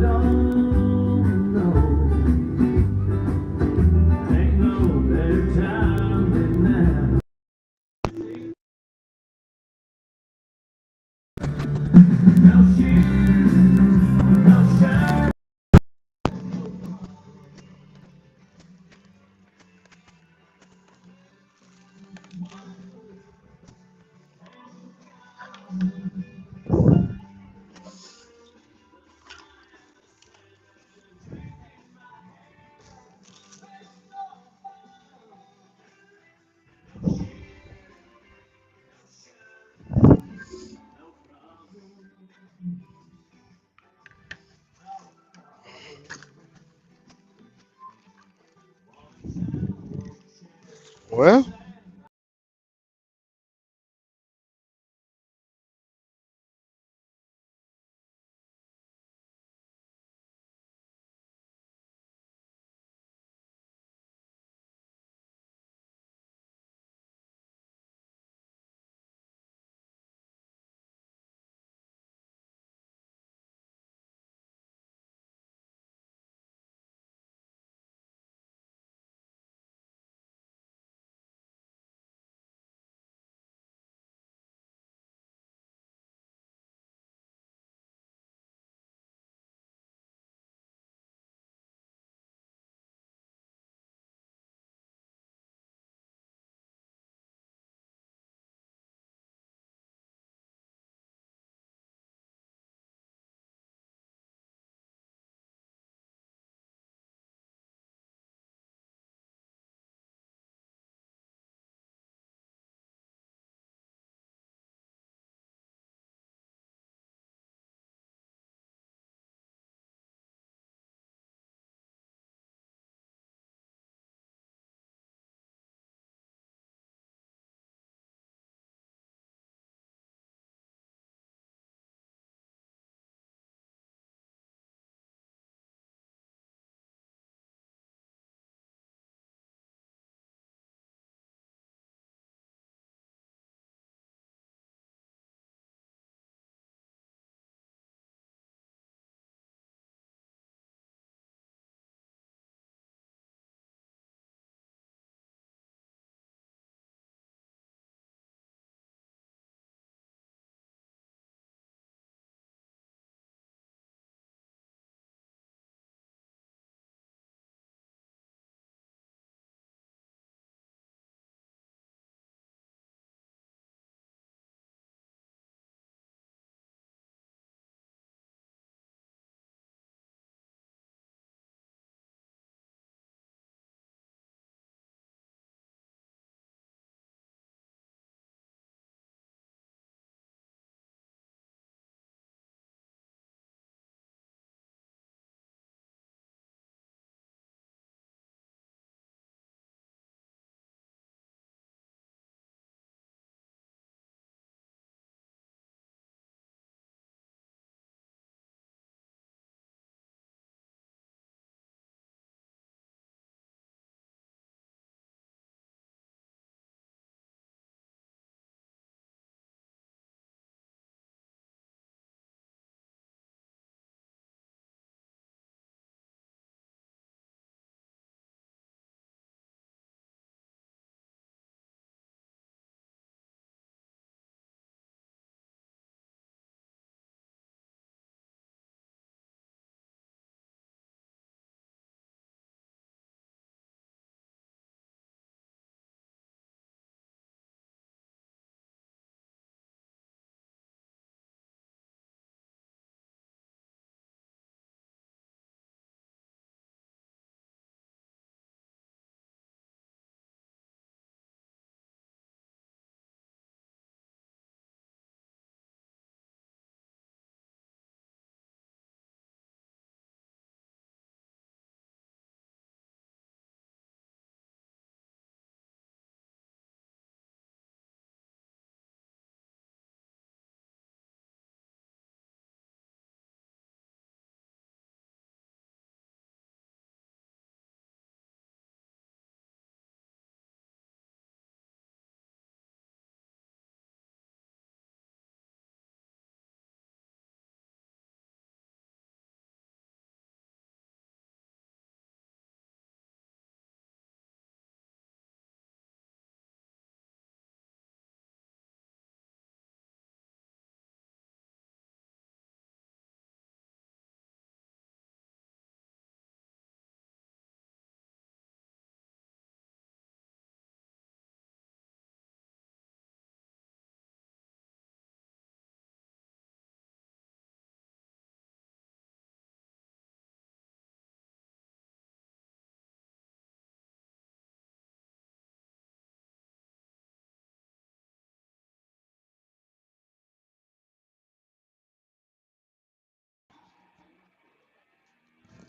don't know. Ain't no better time than now. No shit, no shine. Well,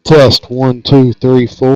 Test 1 2 3 4.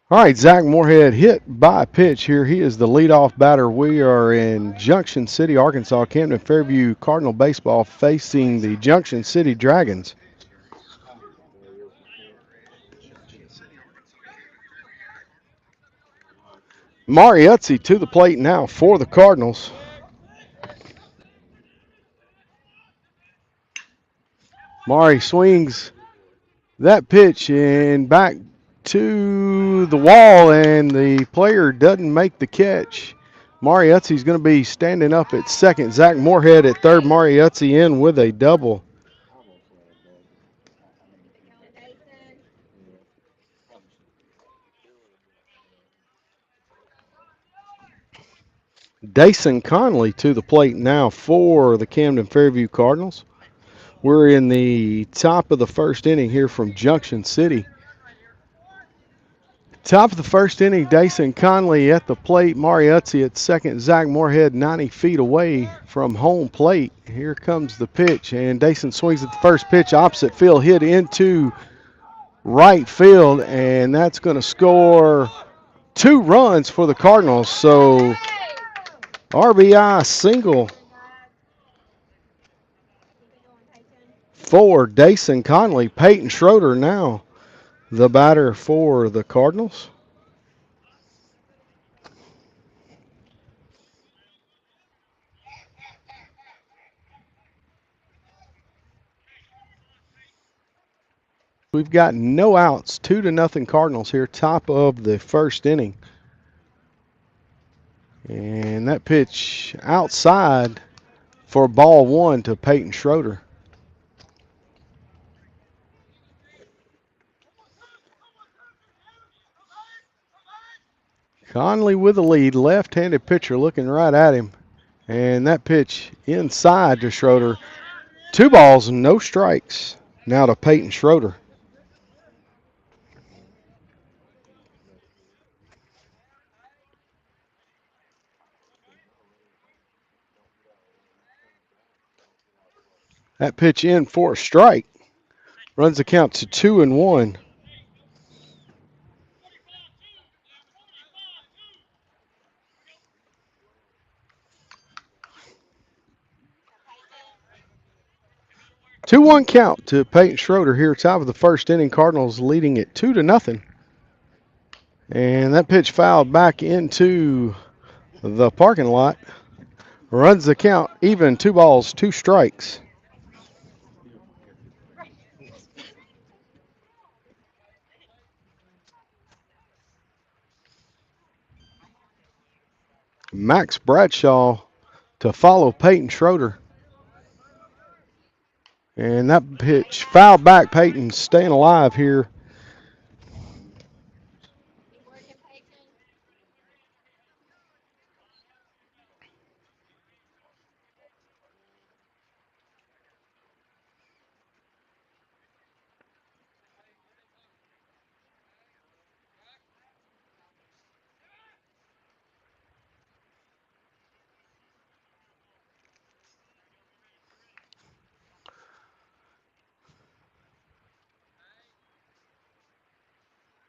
All right, Zach Moorhead hit by a pitch here. He is the leadoff batter. We are in Junction City, Arkansas. Camden Fairview Cardinal baseball facing the Junction City Dragons. Mariuzzi to the plate now for the Cardinals. Mari swings that pitch and back to the wall, and the player doesn't make the catch. Mariuzzi's going to be standing up at second. Zach Moorhead at third. Mariuzzi in with a double. Dason Conley to the plate now for the Camden Fairview Cardinals. We're in the top of the first inning here from Junction City. Top of the first inning, Dason Conley at the plate, Mariuzzi at second, Zach Moorhead 90 feet away from home plate. Here comes the pitch, and Dason swings at the first pitch, opposite field, hit into right field, and that's going to score 2 runs for the Cardinals. So RBI single for Dason Conley. Peyton Schroeder now the batter for the Cardinals. We've got no outs, 2-0 Cardinals here, top of the first inning. And that pitch outside for ball 1 to Peyton Schroeder. Conley with the lead, left-handed pitcher looking right at him. And that pitch inside to Schroeder. 2 balls, no strikes. Now to Peyton Schroeder. That pitch in for a strike. Runs the count to 2-1. Two-one count to Peyton Schroeder here, top of the first inning. Cardinals leading it 2-0. And that pitch fouled back into the parking lot. Runs the count even, 2 balls, 2 strikes. Max Bradshaw to follow Peyton Schroeder. And that pitch fouled back. Peyton staying alive here.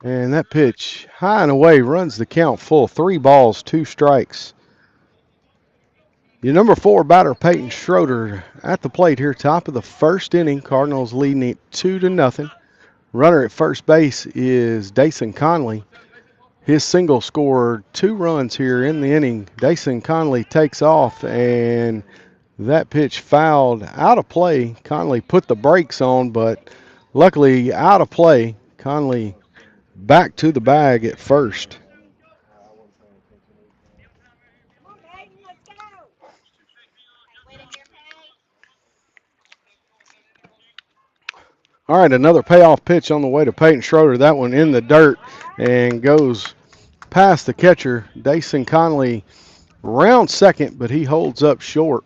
And that pitch high and away runs the count full. 3 balls, 2 strikes. Your number 4 batter, Peyton Schroeder, at the plate here, top of the first inning. Cardinals leading it 2-0. Runner at first base is Dason Conley. His single scored 2 runs here in the inning. Dason Conley takes off, and that pitch fouled out of play. Conley put the brakes on, but luckily out of play. Conley back to the bag at first. All right, another payoff pitch on the way to Peyton Schroeder. That one in the dirt and goes past the catcher. Dason Conley round second, but he holds up short.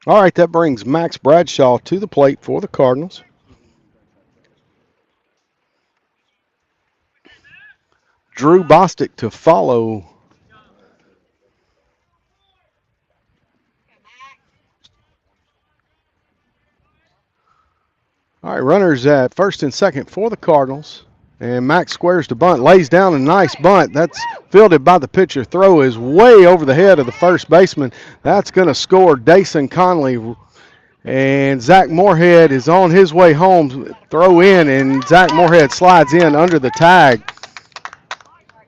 All right, that brings Max Bradshaw to the plate for the Cardinals. Drew Bostic to follow. All right, runners at first and second for the Cardinals. And Max squares the bunt, lays down a nice bunt. That's fielded by the pitcher. Throw is way over the head of the first baseman. That's going to score Dason Conley. And Zach Moorhead is on his way home. Throw in, and Zach Moorhead slides in under the tag.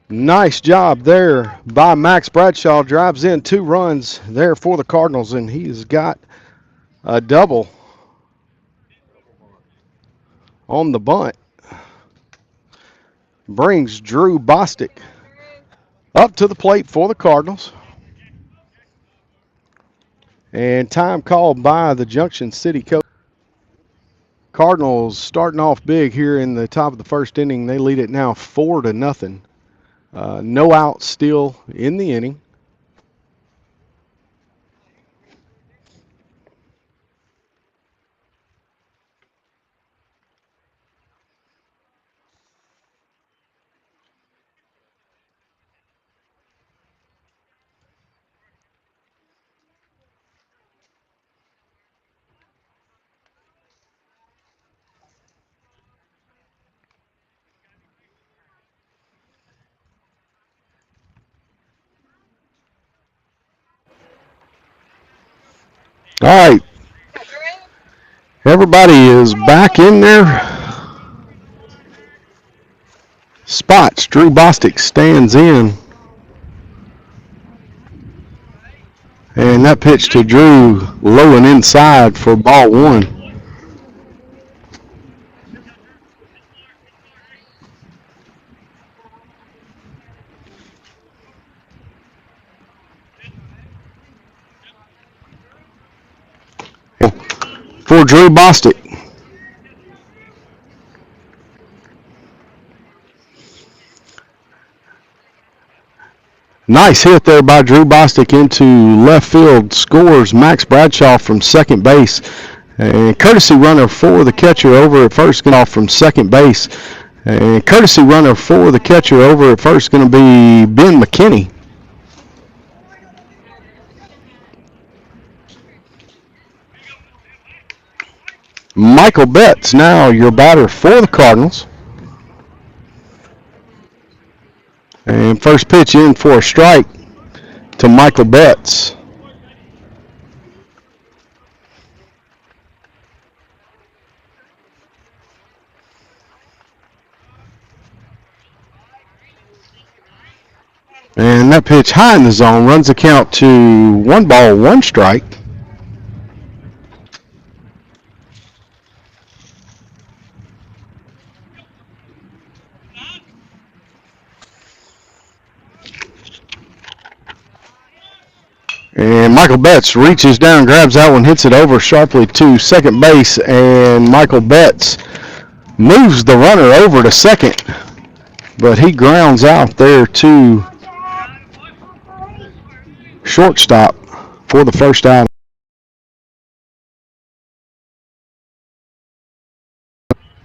Nice job there by Max Bradshaw. Drives in 2 runs there for the Cardinals, and he's got a double on the bunt. Brings Drew Bostic up to the plate for the Cardinals. And time called by the Junction City coach. Cardinals starting off big here in the top of the first inning. They lead it now 4-0. No outs still in the inning. All right. Everybody is back in their spots. Drew Bostic stands in. And that pitch to Drew low and inside for ball 1. For Drew Bostic. Nice hit there by Drew Bostic into left field. Scores Max Bradshaw from second base. And courtesy runner for the catcher over at first going off from second base. And courtesy runner for the catcher over at first going to be Ben McKinney. Michael Betts now your batter for the Cardinals. And first pitch in for a strike to Michael Betts. And that pitch high in the zone runs the count to 1 ball, 1 strike. And Michael Betts reaches down, grabs that one, hits it over sharply to second base, and Michael Betts moves the runner over to second, but he grounds out there to shortstop for the first out.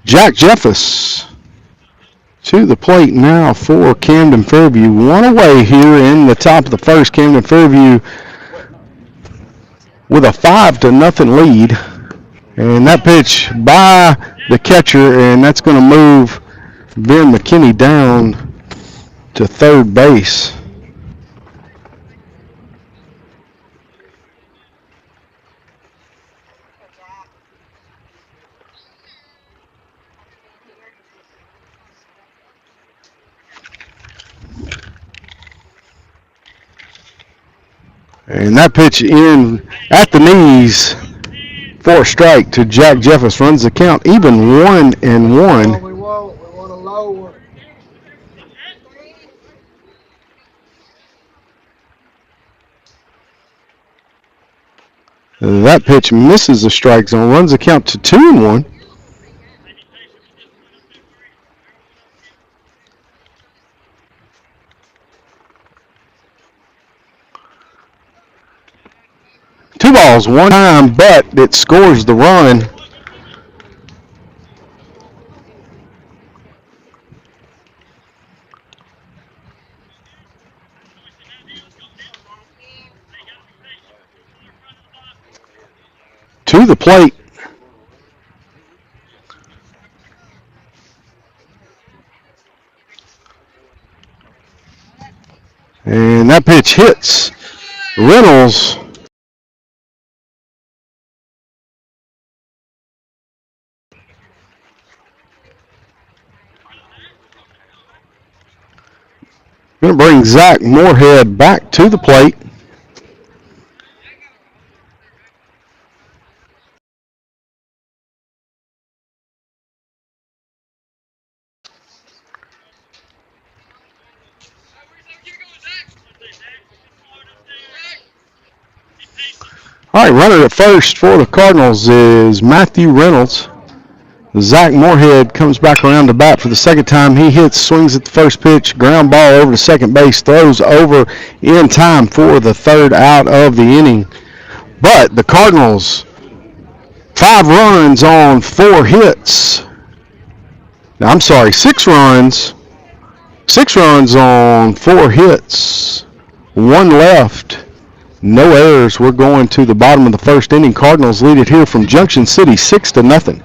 Jack Jeffers to the plate now for Camden Fairview. 1 away here in the top of the first. Camden Fairview with a 5-0 lead. And that pitch by the catcher, and that's going to move Ben McKinney down to third base. And that pitch in at the knees for a strike to Jack Jeffers runs the count even 1-1. That pitch misses the strike zone, runs the count to 2-1. Two balls, one time, but it scores the run. To the plate. And that pitch hits Reynolds. Going to bring Zach Moorhead back to the plate. All right, runner at first for the Cardinals is Matthew Reynolds. Zach Moorhead comes back around to bat for the second time. He hits, swings at the first pitch, ground ball over to second base, throws over in time for the third out of the inning. But the Cardinals, 5 runs on 4 hits. Now, I'm sorry, 6 runs. 6 runs on 4 hits. 1 left. No errors. We're going to the bottom of the first inning. Cardinals lead it here from Junction City, 6-0.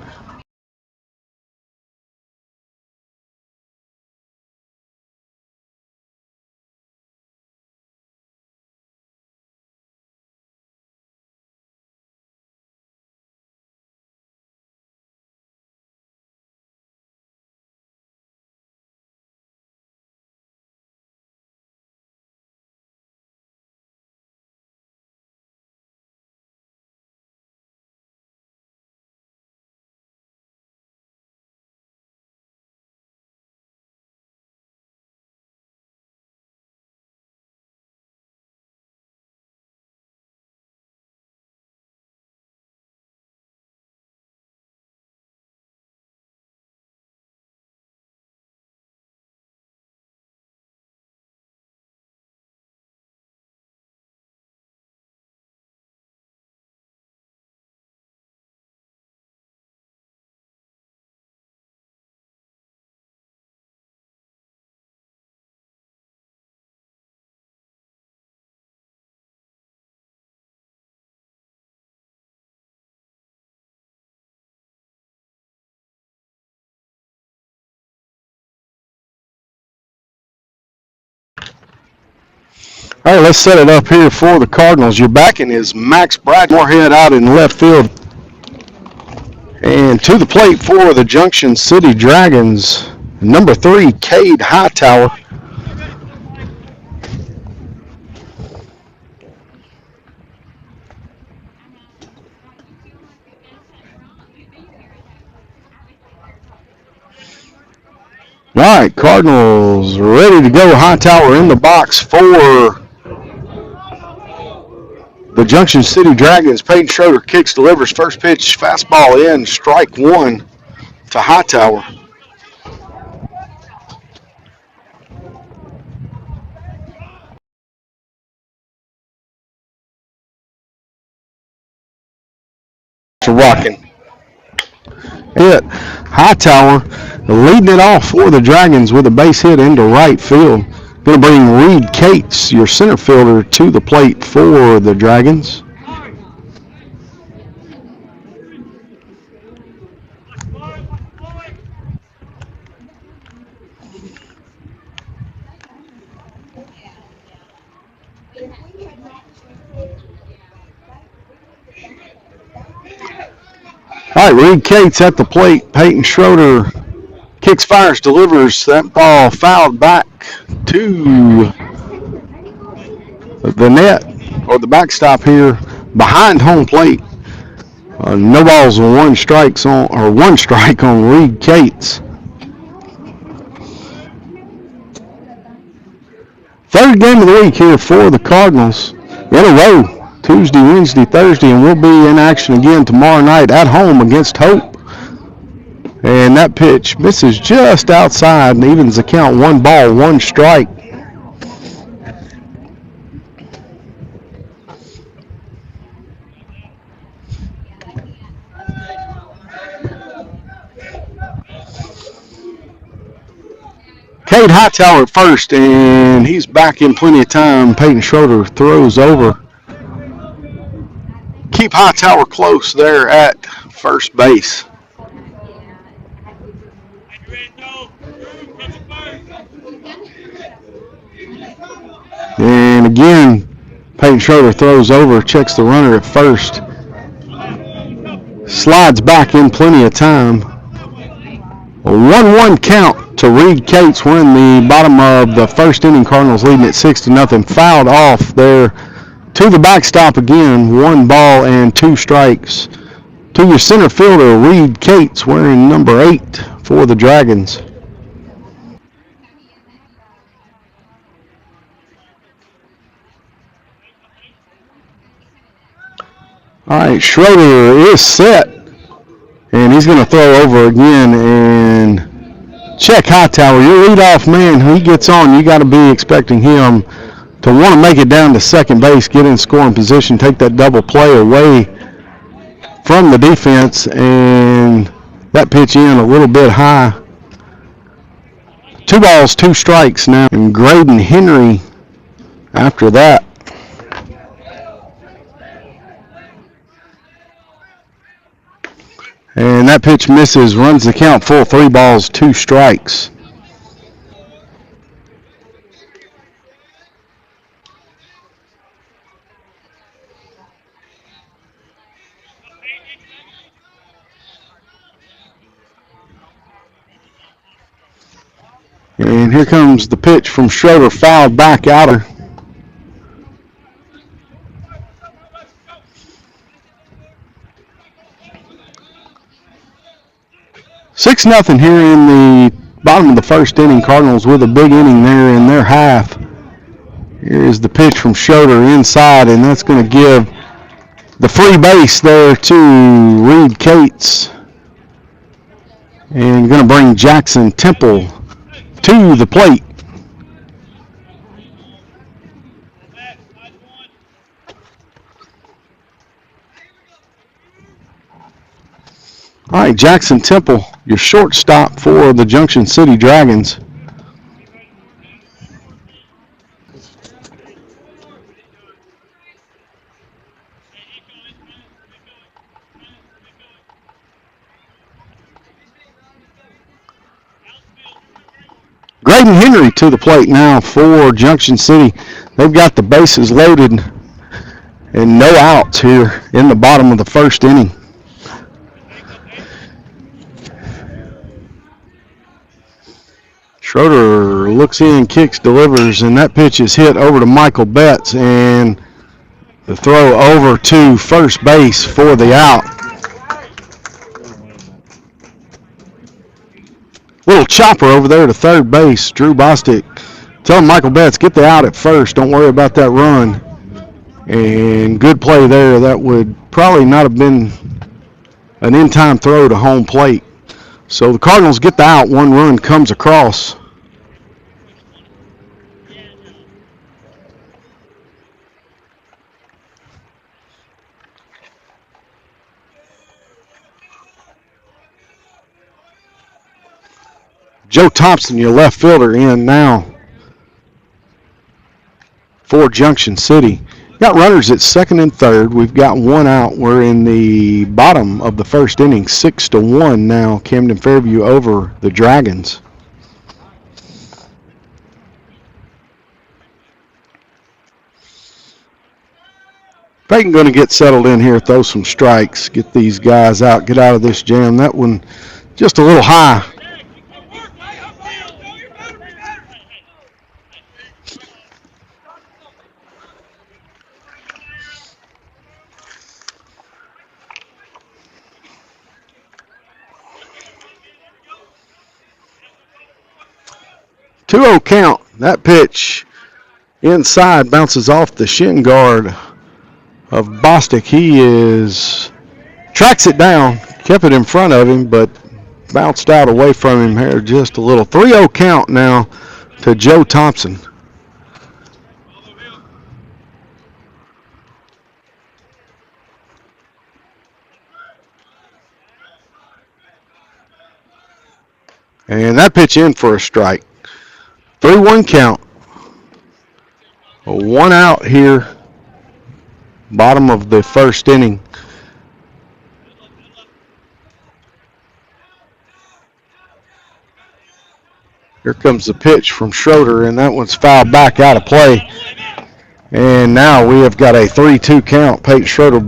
All right, let's set it up here for the Cardinals. Your backing is Max Moorhead out in left field. And to the plate for the Junction City Dragons, number 3, Cade Hightower. All right, Cardinals ready to go. Hightower in the box for the Junction City Dragons. Peyton Schroeder kicks, delivers first pitch, fastball in, strike 1 to Hightower. Rocking. Hit. Hightower leading it off for the Dragons with a base hit into right field. Going to bring Reed Cates, your center fielder, to the plate for the Dragons. All right, Reed Cates at the plate. Peyton Schroeder kicks, fires, delivers. That ball fouled back to the net or the backstop here behind home plate. No balls and 1 strike on Reed Cates. Third game of the week here for the Cardinals in a row. Tuesday, Wednesday, Thursday, and we'll be in action again tomorrow night at home against Hope. And that pitch misses just outside and evens the count. 1 ball, 1 strike. Cade Hightower at first, and he's back in plenty of time. Peyton Schroeder throws over. Keep Hightower close there at first base. And again, Peyton Schroeder throws over, checks the runner at first. Slides back in plenty of time. A 1-1 count to Reed Cates. We're in the bottom of the first inning. Cardinals leading at 6-0. Fouled off there to the backstop again. 1 ball and 2 strikes. To your center fielder, Reed Cates, wearing number 8 for the Dragons. All right, Schroeder is set, and he's going to throw over again and check Hightower. Your leadoff man, he gets on, you got to be expecting him to want to make it down to second base, get in scoring position, take that double play away from the defense, and that pitch in a little bit high. 2 balls, 2 strikes now, and Graydon Henry after that. And that pitch misses, runs the count full. 3 balls, 2 strikes. And here comes the pitch from Schroeder, fouled back outer. Six nothing here in the bottom of the first inning. Cardinals with a big inning there in their half. Here is the pitch from Schroeder inside, and that's going to give the free base there to Reed Cates. And going to bring Jackson Temple to the plate. All right, Jackson Temple, your shortstop for the Junction City Dragons. Graydon Henry to the plate now for Junction City. They've got the bases loaded and no outs here in the bottom of the first inning. Schroeder looks in, kicks, delivers, and that pitch is hit over to Michael Betts, and the throw over to first base for the out. Little chopper over there to third base. Drew Bostic telling Michael Betts, get the out at first. Don't worry about that run. And good play there. That would probably not have been an in-time throw to home plate. So the Cardinals get the out. 1 run comes across. Joe Thompson, your left fielder, in now for Junction City. Got runners at second and third. We've got 1 out. We're in the bottom of the first inning, 6-1 now. Camden Fairview over the Dragons. Peyton going to get settled in here, throw some strikes, get these guys out, get out of this jam. That one just a little high. Two-0 count. That pitch inside bounces off the shin guard of Bostic. He tracks it down, kept it in front of him, but bounced out away from him here just a little. 3-0 count now to Joe Thompson. And that pitch in for a strike. 3-1 count. 1 out here, bottom of the first inning. Here comes the pitch from Schroeder, and that one's fouled back out of play. And now we have got a 3-2 count. Peyton Schroeder.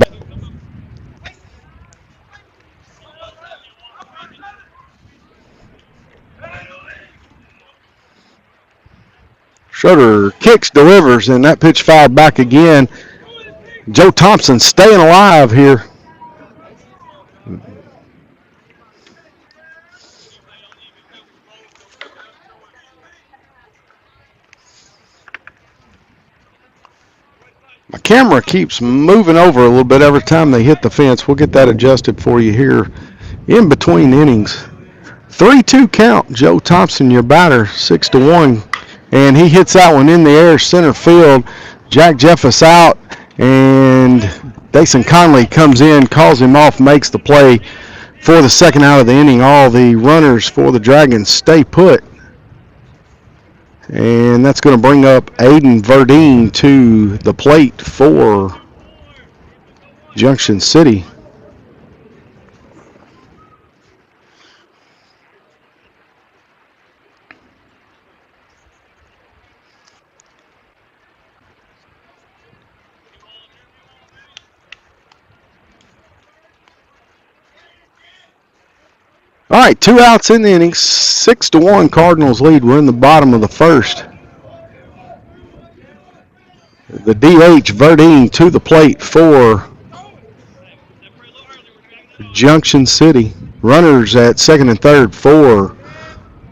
Schroeder kicks, delivers, and that pitch fouled back again. Joe Thompson staying alive here. My camera keeps moving over a little bit every time they hit the fence. We'll get that adjusted for you here in between innings. 3-2 count. Joe Thompson, your batter, 6-1. And he hits that one in the air, center field. Jack Jeffers out, and Dason Conley comes in, calls him off, makes the play for the second out of the inning. All the runners for the Dragons stay put. And that's going to bring up Aiden Verdine to the plate for Junction City. All right, 2 outs in the inning, 6-1 Cardinals lead. We're in the bottom of the first. The DH Verdine to the plate for Junction City. Runners at second and third for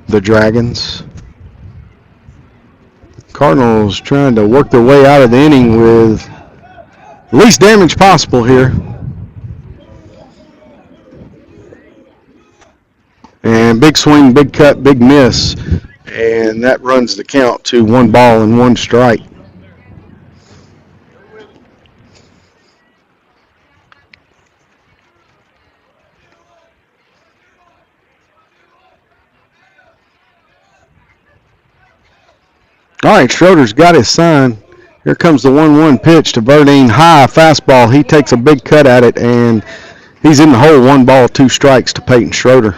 the Dragons. Cardinals trying to work their way out of the inning with least damage possible here. And big swing, big cut, big miss. And that runs the count to 1 ball and 1 strike. All right, Schroeder's got his sign. Here comes the 1-1 pitch to Verdine. High fastball. He takes a big cut at it, and he's in the hole. 1 ball, 2 strikes to Peyton Schroeder.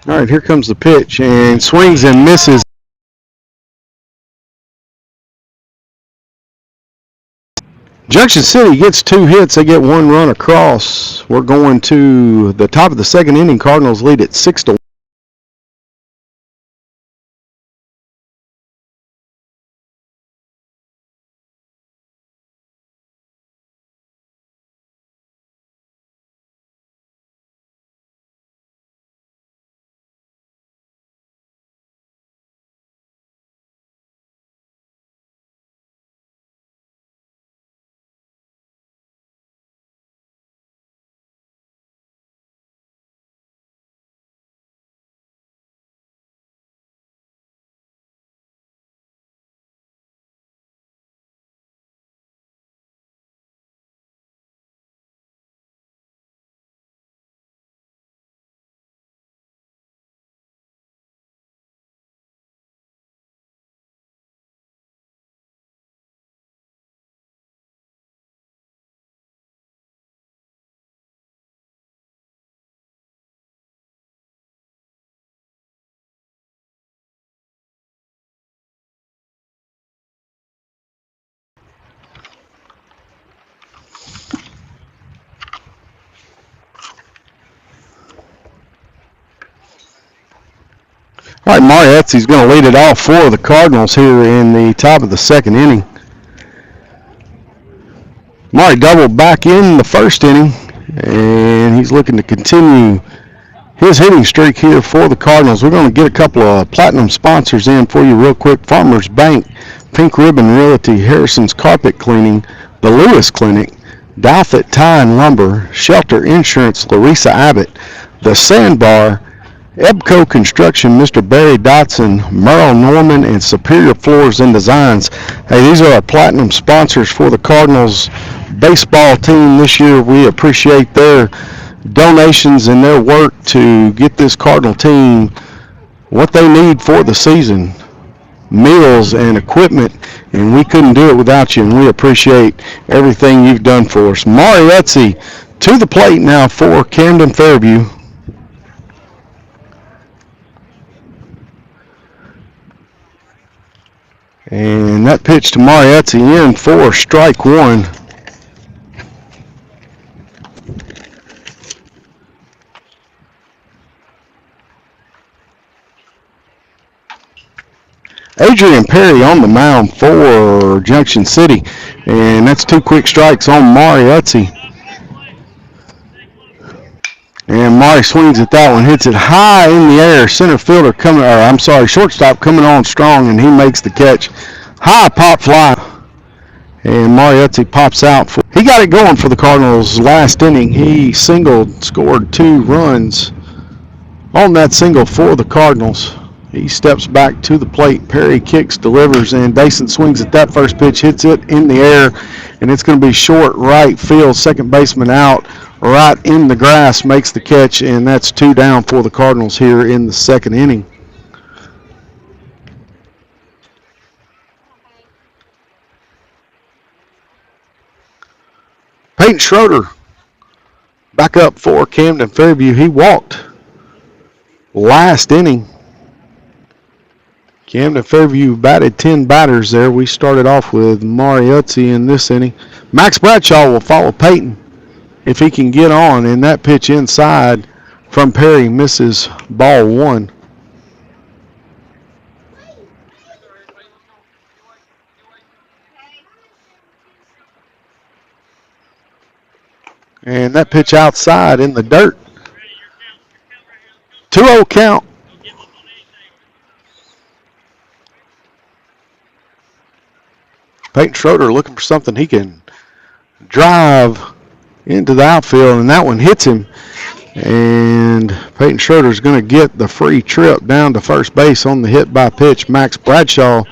All right, here comes the pitch, and swings and misses. Junction City gets 2 hits. They get 1 run across. We're going to the top of the second inning. Cardinals lead at 6-1. All right, Marietzi's going to lead it off for the Cardinals here in the top of the second inning. Murray doubled back in the first inning, and he's looking to continue his hitting streak here for the Cardinals. We're going to get a couple of platinum sponsors in for you real quick. Farmers Bank, Pink Ribbon Realty, Harrison's Carpet Cleaning, the Lewis Clinic, Dalfit Tie and Lumber, Shelter Insurance, Larissa Abbott, the Sandbar, Ebco Construction, Mr. Barry Dotson, Merle Norman, and Superior Floors and Designs. Hey, these are our platinum sponsors for the Cardinals baseball team this year. We appreciate their donations and their work to get this Cardinal team what they need for the season, meals and equipment, and we couldn't do it without you, and we appreciate everything you've done for us. Mari Etsy to the plate now for Camden Fairview. And that pitch to Marietzi in for strike one. Adrian Perry on the mound for Junction City. And that's two quick strikes on Marietzi. And Mari swings at that one, hits it high in the air. Center fielder coming, shortstop coming on strong, and he makes the catch. High pop fly. And Marietzi pops out. He got it going for the Cardinals last inning. He singled, scored 2 runs on that single for the Cardinals. He steps back to the plate. Perry kicks, delivers, and Dason swings at that first pitch, hits it in the air, and it's going to be short right field. Second baseman out. Right in the grass, makes the catch, and that's 2 down for the Cardinals here in the second inning. Peyton Schroeder back up for Camden Fairview. He walked last inning. Camden Fairview batted 10 batters there. We started off with Mariuzzi in this inning. Max Bradshaw will follow Peyton if he can get on, and that pitch inside from Perry misses ball 1. And that pitch outside in the dirt. 2-0 count. Peyton Schroeder looking for something he can drive into the outfield, and that one hits him. And Peyton Schroeder's going to get the free trip down to first base on the hit by pitch. Max Bradshaw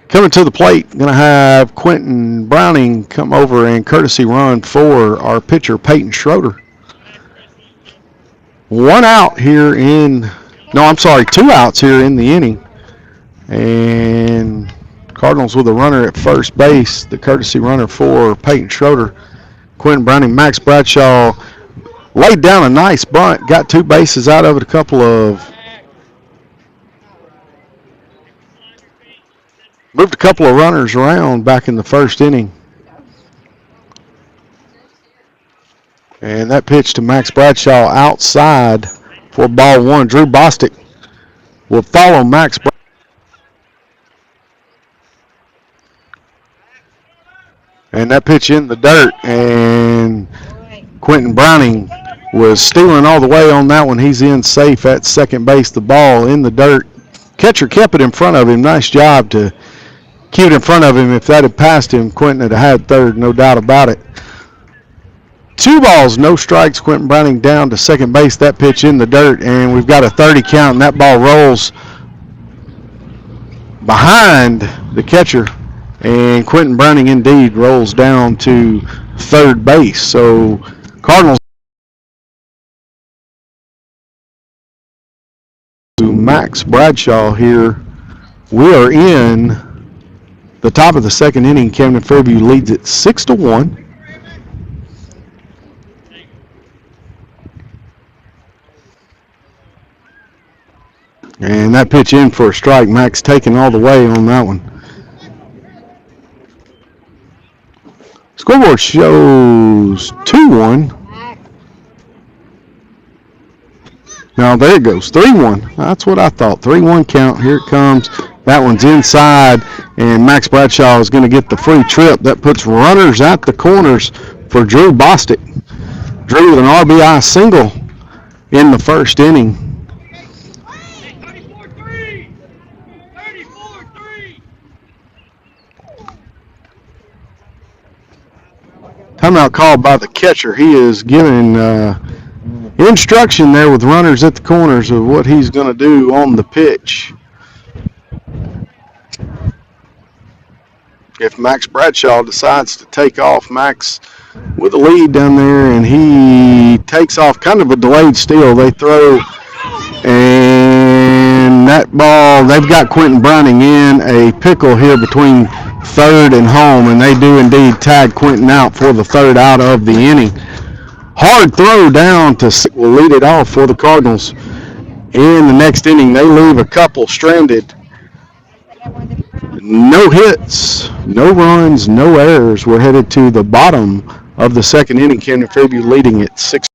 coming to the plate. Going to have Quentin Browning come over and courtesy run for our pitcher, Peyton Schroeder. 2 outs here in the inning. And Cardinals with a runner at first base, the courtesy runner for Peyton Schroeder. Quentin Browning, Max Bradshaw laid down a nice bunt, got 2 bases out of it, moved a couple of runners around back in the first inning. And that pitch to Max Bradshaw outside for ball 1. Drew Bostic will follow Max Bradshaw. And that pitch in the dirt, and Quentin Browning was stealing all the way on that one. He's in safe at second base. The ball in the dirt. Catcher kept it in front of him. Nice job to keep it in front of him. If that had passed him, Quentin would have had third, no doubt about it. 2 balls, no strikes. Quentin Browning down to second base. That pitch in the dirt, and we've got a 30 count, and that ball rolls behind the catcher. And Quentin Browning indeed rolls down to third base. So Cardinals to Max Bradshaw here. We are in the top of the second inning. Camden Fairview leads it 6-1. And that pitch in for a strike. Max taking all the way on that one. Scoreboard shows 2-1. Now there it goes, 3-1. That's what I thought. 3-1 count. Here it comes. That one's inside, and Max Bradshaw is going to get the free trip. That puts runners at the corners for Drew Bostic. Drew with an RBI single in the first inning. Timeout called by the catcher. He is giving instruction there with runners at the corners of what he's going to do on the pitch. If Max Bradshaw decides to take off, Max with a lead down there, and he takes off kind of a delayed steal. They throw, and that ball, they've got Quentin Browning in a pickle here between third and home, and they do indeed tag Quentin out for the third out of the inning. Hard throw down to will lead it off for the Cardinals. In the next inning, they leave a couple stranded. No hits, no runs, no errors. We're headed to the bottom of the second inning. Camden Fairview leading at 6.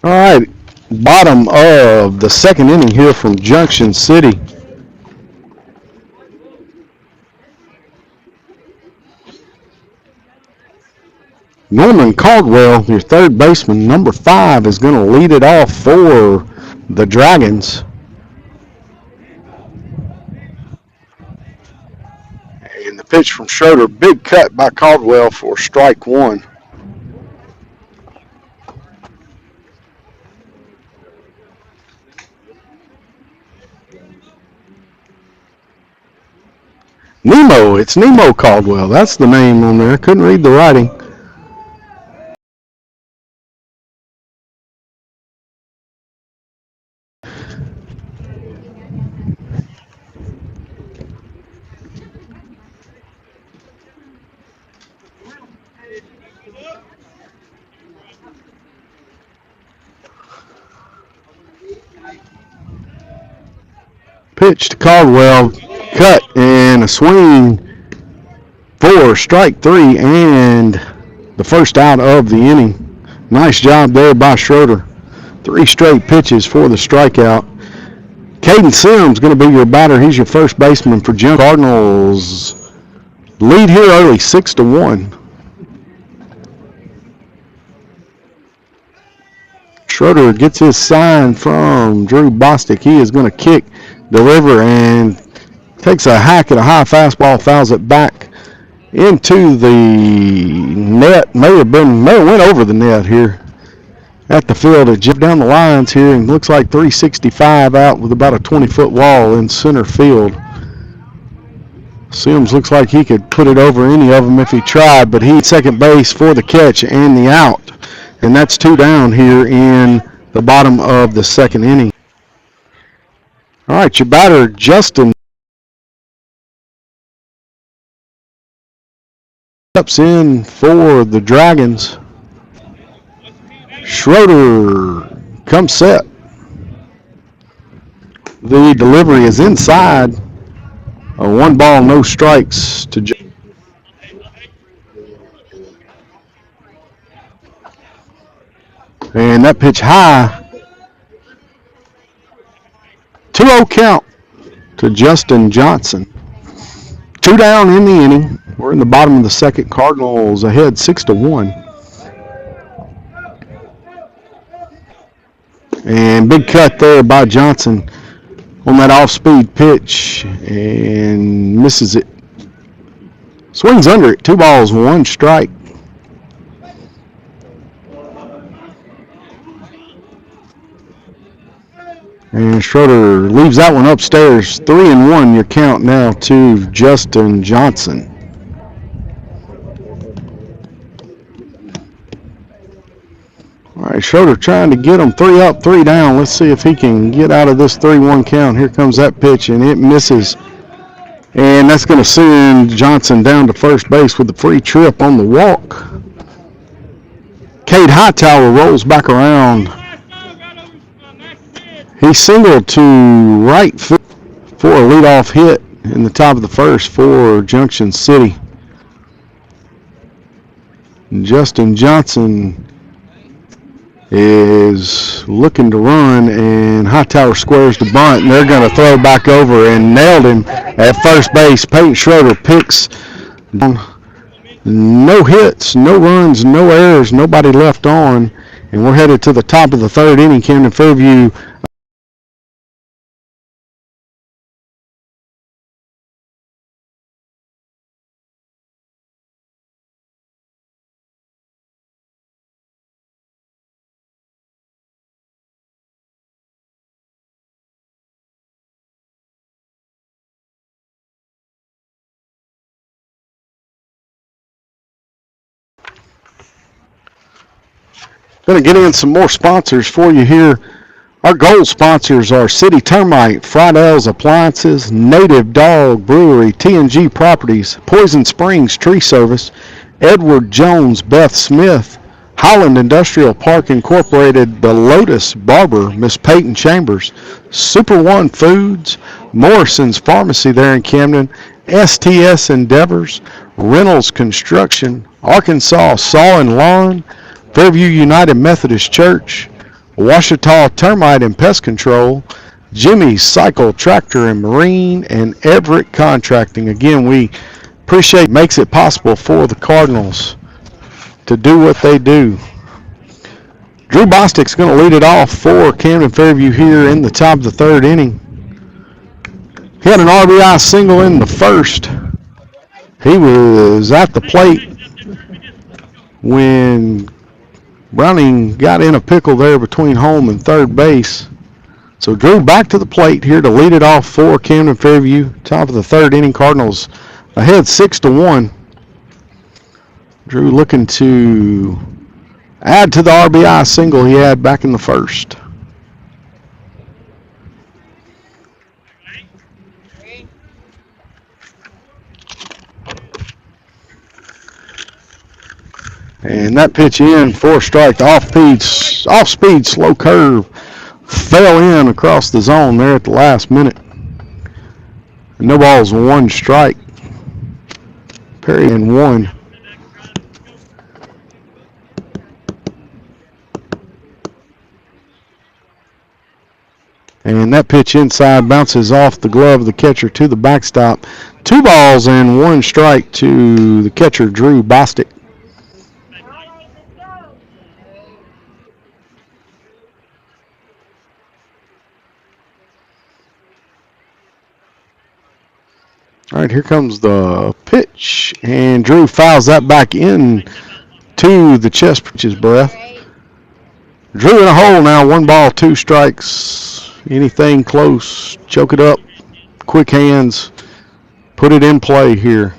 All right, bottom of the second inning here from Junction City. Norman Caldwell, your third baseman, number 5, is going to lead it off for the Dragons. And the pitch from Schroeder, big cut by Caldwell for strike one. Nemo, it's Nemo Caldwell. That's the name on there. Couldn't read the writing. Pitch to Caldwell, cut and a swing for strike 3 and the first out of the inning. Nice job there by Schroeder. 3 straight pitches for the strikeout. Caden Sims going to be your batter. He's your first baseman for Jim Cardinals. Lead here early, 6-1. Schroeder gets his sign from Drew Bostic. He is going to kick, deliver, and takes a hack at a high fastball, fouls it back into the net. May have went over the net here. at the field. It jumped down the lines here and looks like 365 out with about a 20-foot wall in center field. Sims looks like he could put it over any of them if he tried, but he at second base for the catch and the out. And that's 2 down here in the bottom of the second inning. All right, your batter, Justin, steps in for the Dragons. Schroeder comes set. The delivery is inside. 1 ball, no strikes to Justin. And that pitch high. 2-0 count to Justin Johnson. 2 down in the inning. We're in the bottom of the second. Cardinals ahead 6-1. And big cut there by Johnson on that off-speed pitch and misses it. Swings under it. 2 balls, 1 strike. And Schroeder leaves that one upstairs. 3-1 your count now to Justin Johnson. All right, Schroeder trying to get him 3 up, 3 down. Let's see if he can get out of this 3-1 count. Here comes that pitch, and it misses. And that's going to send Johnson down to first base with the free trip on the walk. Cade Hightower rolls back around. He singled to right field for a leadoff hit in the top of the first for Junction City. Justin Johnson is looking to run, and Hightower squares the bunt, and they're going to throw back over and nailed him at first base. Peyton Schroeder picks no hits, no runs, no errors, nobody left on, and we're headed to the top of the third inning. Camden Fairview going to get in some more sponsors for you here. Our gold sponsors are City Termite, Friedell's Appliances, Native Dog Brewery, T&G Properties, Poison Springs Tree Service, Edward Jones, Beth Smith, Holland Industrial Park Incorporated, The Lotus Barber, Miss Peyton Chambers, Super One Foods, Morrison's Pharmacy there in Camden, STS Endeavors, Reynolds Construction, Arkansas Saw and Lawn, Fairview United Methodist Church, Ouachita Termite and Pest Control, Jimmy's Cycle Tractor and Marine, and Everett Contracting. Again, we appreciate makes it possible for the Cardinals to do what they do. Drew Bostic's going to lead it off for Camden Fairview here in the top of the third inning. He had an RBI single in the first. He was at the plate when Browning got in a pickle there between home and third base. So Drew back to the plate here to lead it off for Camden Fairview. Top of the third inning, Cardinals ahead 6-1. Drew looking to add to the RBI single he had back in the first. And that pitch in for a strike. Off-speed, slow curve. Fell in across the zone there at the last minute. No balls, 1 strike. Perry in 1. And that pitch inside bounces off the glove of the catcher to the backstop. 2 balls and 1 strike to the catcher, Drew Bostic. All right, here comes the pitch, and Drew fouls that back in to the chest, pitches breath. Drew in a hole now. 1 ball, 2 strikes. Anything close, choke it up. Quick hands. Put it in play here.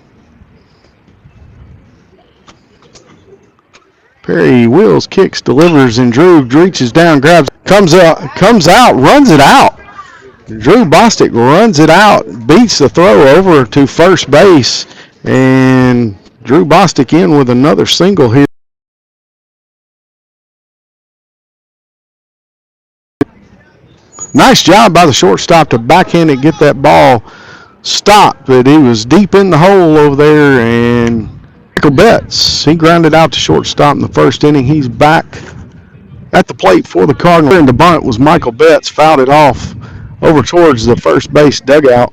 Perry wheels, kicks, delivers, and Drew reaches down, grabs, comes out, runs it out. Drew Bostic runs it out, beats the throw over to first base, and Drew Bostic in with another single here. Nice job by the shortstop to backhand it, get that ball stopped, but he was deep in the hole over there, and Michael Betts, he grounded out to shortstop in the first inning. He's back at the plate for the Cardinal. And the bunt was Michael Betts, fouled it off over towards the first base dugout.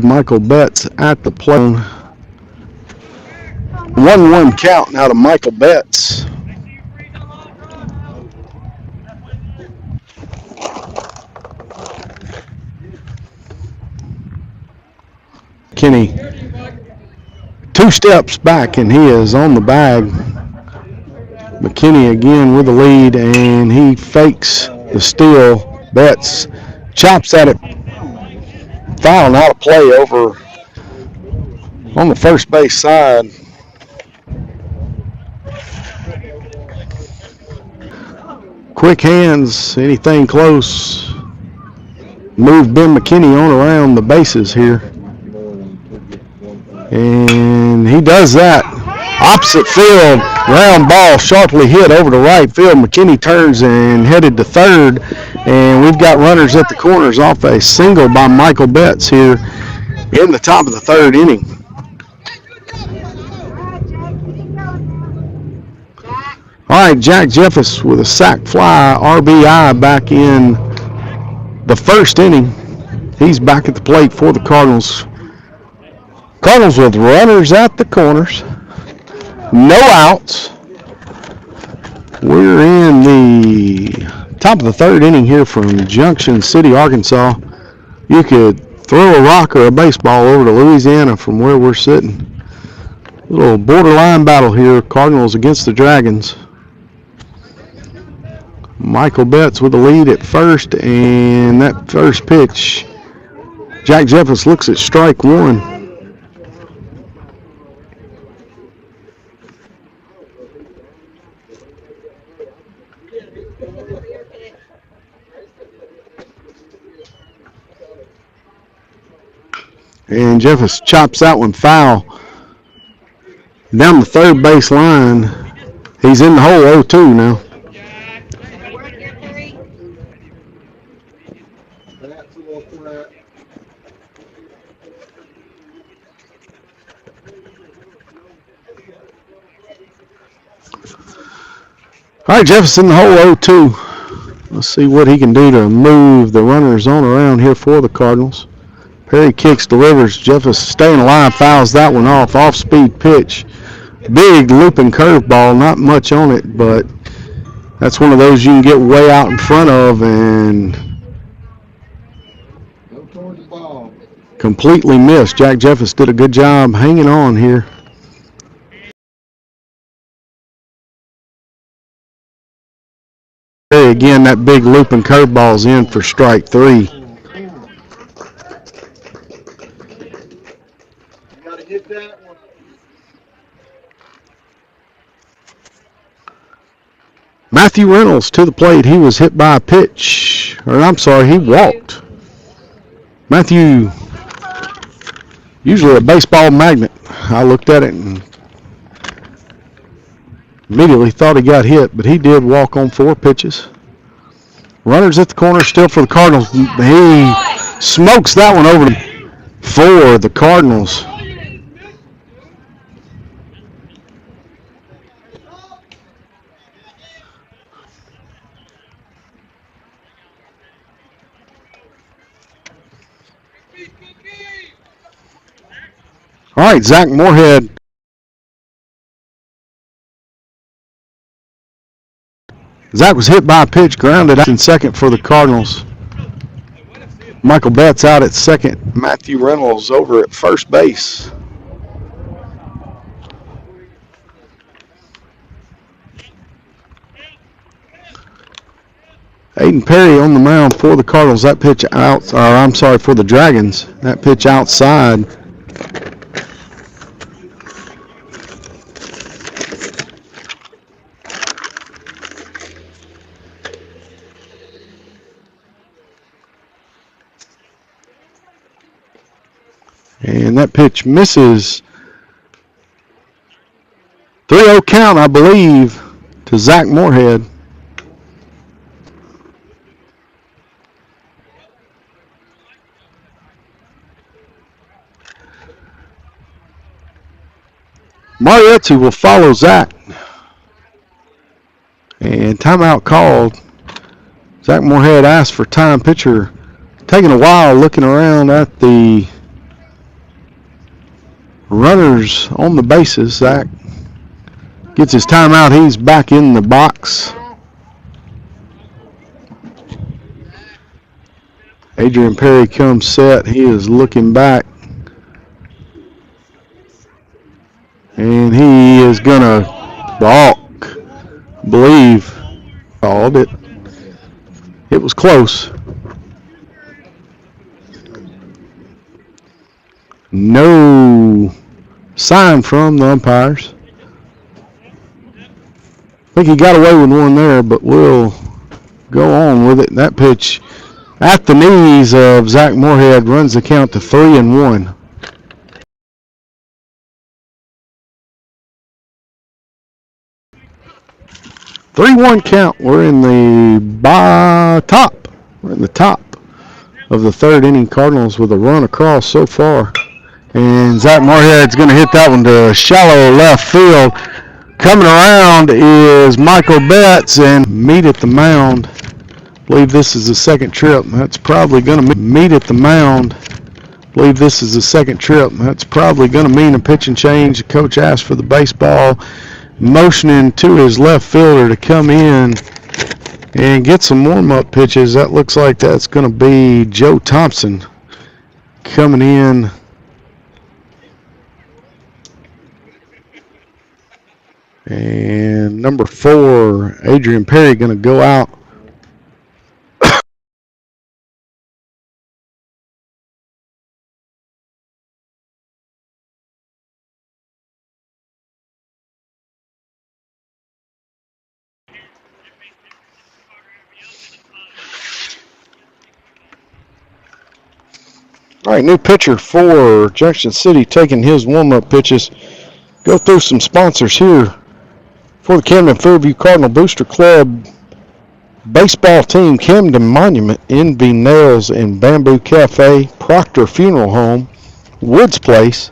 Michael Betts at the plate. 1-1 count now to Michael Betts. Kenny 2 steps back and he is on the bag. McKinney again with the lead and he fakes the steal. Betts chops at it. Foul out of play over on the first base side. Quick hands, anything close. Move Ben McKinney on around the bases here. And he does that. Opposite field, round ball sharply hit over to right field. McKinney turns and headed to third. And we've got runners at the corners off a single by Michael Betts here in the top of the third inning. All right, Jack Jeffers with a sac fly, RBI back in the first inning. He's back at the plate for the Cardinals. Cardinals with runners at the corners. No outs. We're in the top of the third inning here from Junction City, Arkansas. You could throw a rock or a baseball over to Louisiana from where we're sitting. A little borderline battle here, Cardinals against the Dragons. Michael Betts with the lead at first, and that first pitch, Jack Jeffers looks at strike 1. And Jeffers chops that one foul. Down the third base line. He's in the hole 0-2 now. All right, Jefferson in the hole 0-2. Let's see what he can do to move the runners on around here for the Cardinals. Perry kicks, delivers. Jefferson staying alive, fouls that one off. Off-speed pitch. Big looping curveball, not much on it, but that's one of those you can get way out in front of and completely missed. Jack Jeffers did a good job hanging on here. Again, that big looping curveball's in for strike 3. Matthew Reynolds to the plate. He was hit by a pitch. Or I'm sorry, he walked. Matthew, usually a baseball magnet. I looked at it and immediately thought he got hit, but he did walk on 4 pitches. Runners at the corner still for the Cardinals. He smokes that one over for the Cardinals. All right, Zach Moorhead Zach was hit by a pitch, grounded out in second for the Cardinals. Michael Betts out at second. Matthew Reynolds over at first base. Aiden Perry on the mound for the Cardinals. That pitch out, or I'm sorry, for the Dragons. That pitch outside. And that pitch misses. 3-0 count, I believe, to Zach Moorhead. Mariucci will follow Zach. And timeout called. Zach Moorhead asked for time. Pitcher taking a while looking around at the runners on the bases. Zach gets his timeout. He's back in the box. Adrian Perry comes set. He is looking back. And he is going to balk. I believe called it. It was close. No sign from the umpires. I think he got away with one there, but we'll go on with it. That pitch at the knees of Zach Moorhead runs the count to 3-1. Three-one count. We're in the top. We're in the top of the third inning. Cardinals with a run across so far. And Zach Moorhead's going to hit that one to shallow left field. Coming around is Michael Betts and meet at the mound. I believe this is the second trip. That's probably going to meet at the mound. I believe this is the second trip. That's probably going to mean a pitching change. The coach asked for the baseball, motioning to his left fielder to come in and get some warm-up pitches. That looks like that's going to be Joe Thompson coming in. And number 4, Adrian Perry, going to go out. All right, new pitcher for Junction City taking his warm-up pitches. Go through some sponsors here for the CamdenFairview Cardinal Booster Club baseball team. Camden Monument, NB Nails and Bamboo Cafe, Proctor Funeral Home, Woods Place,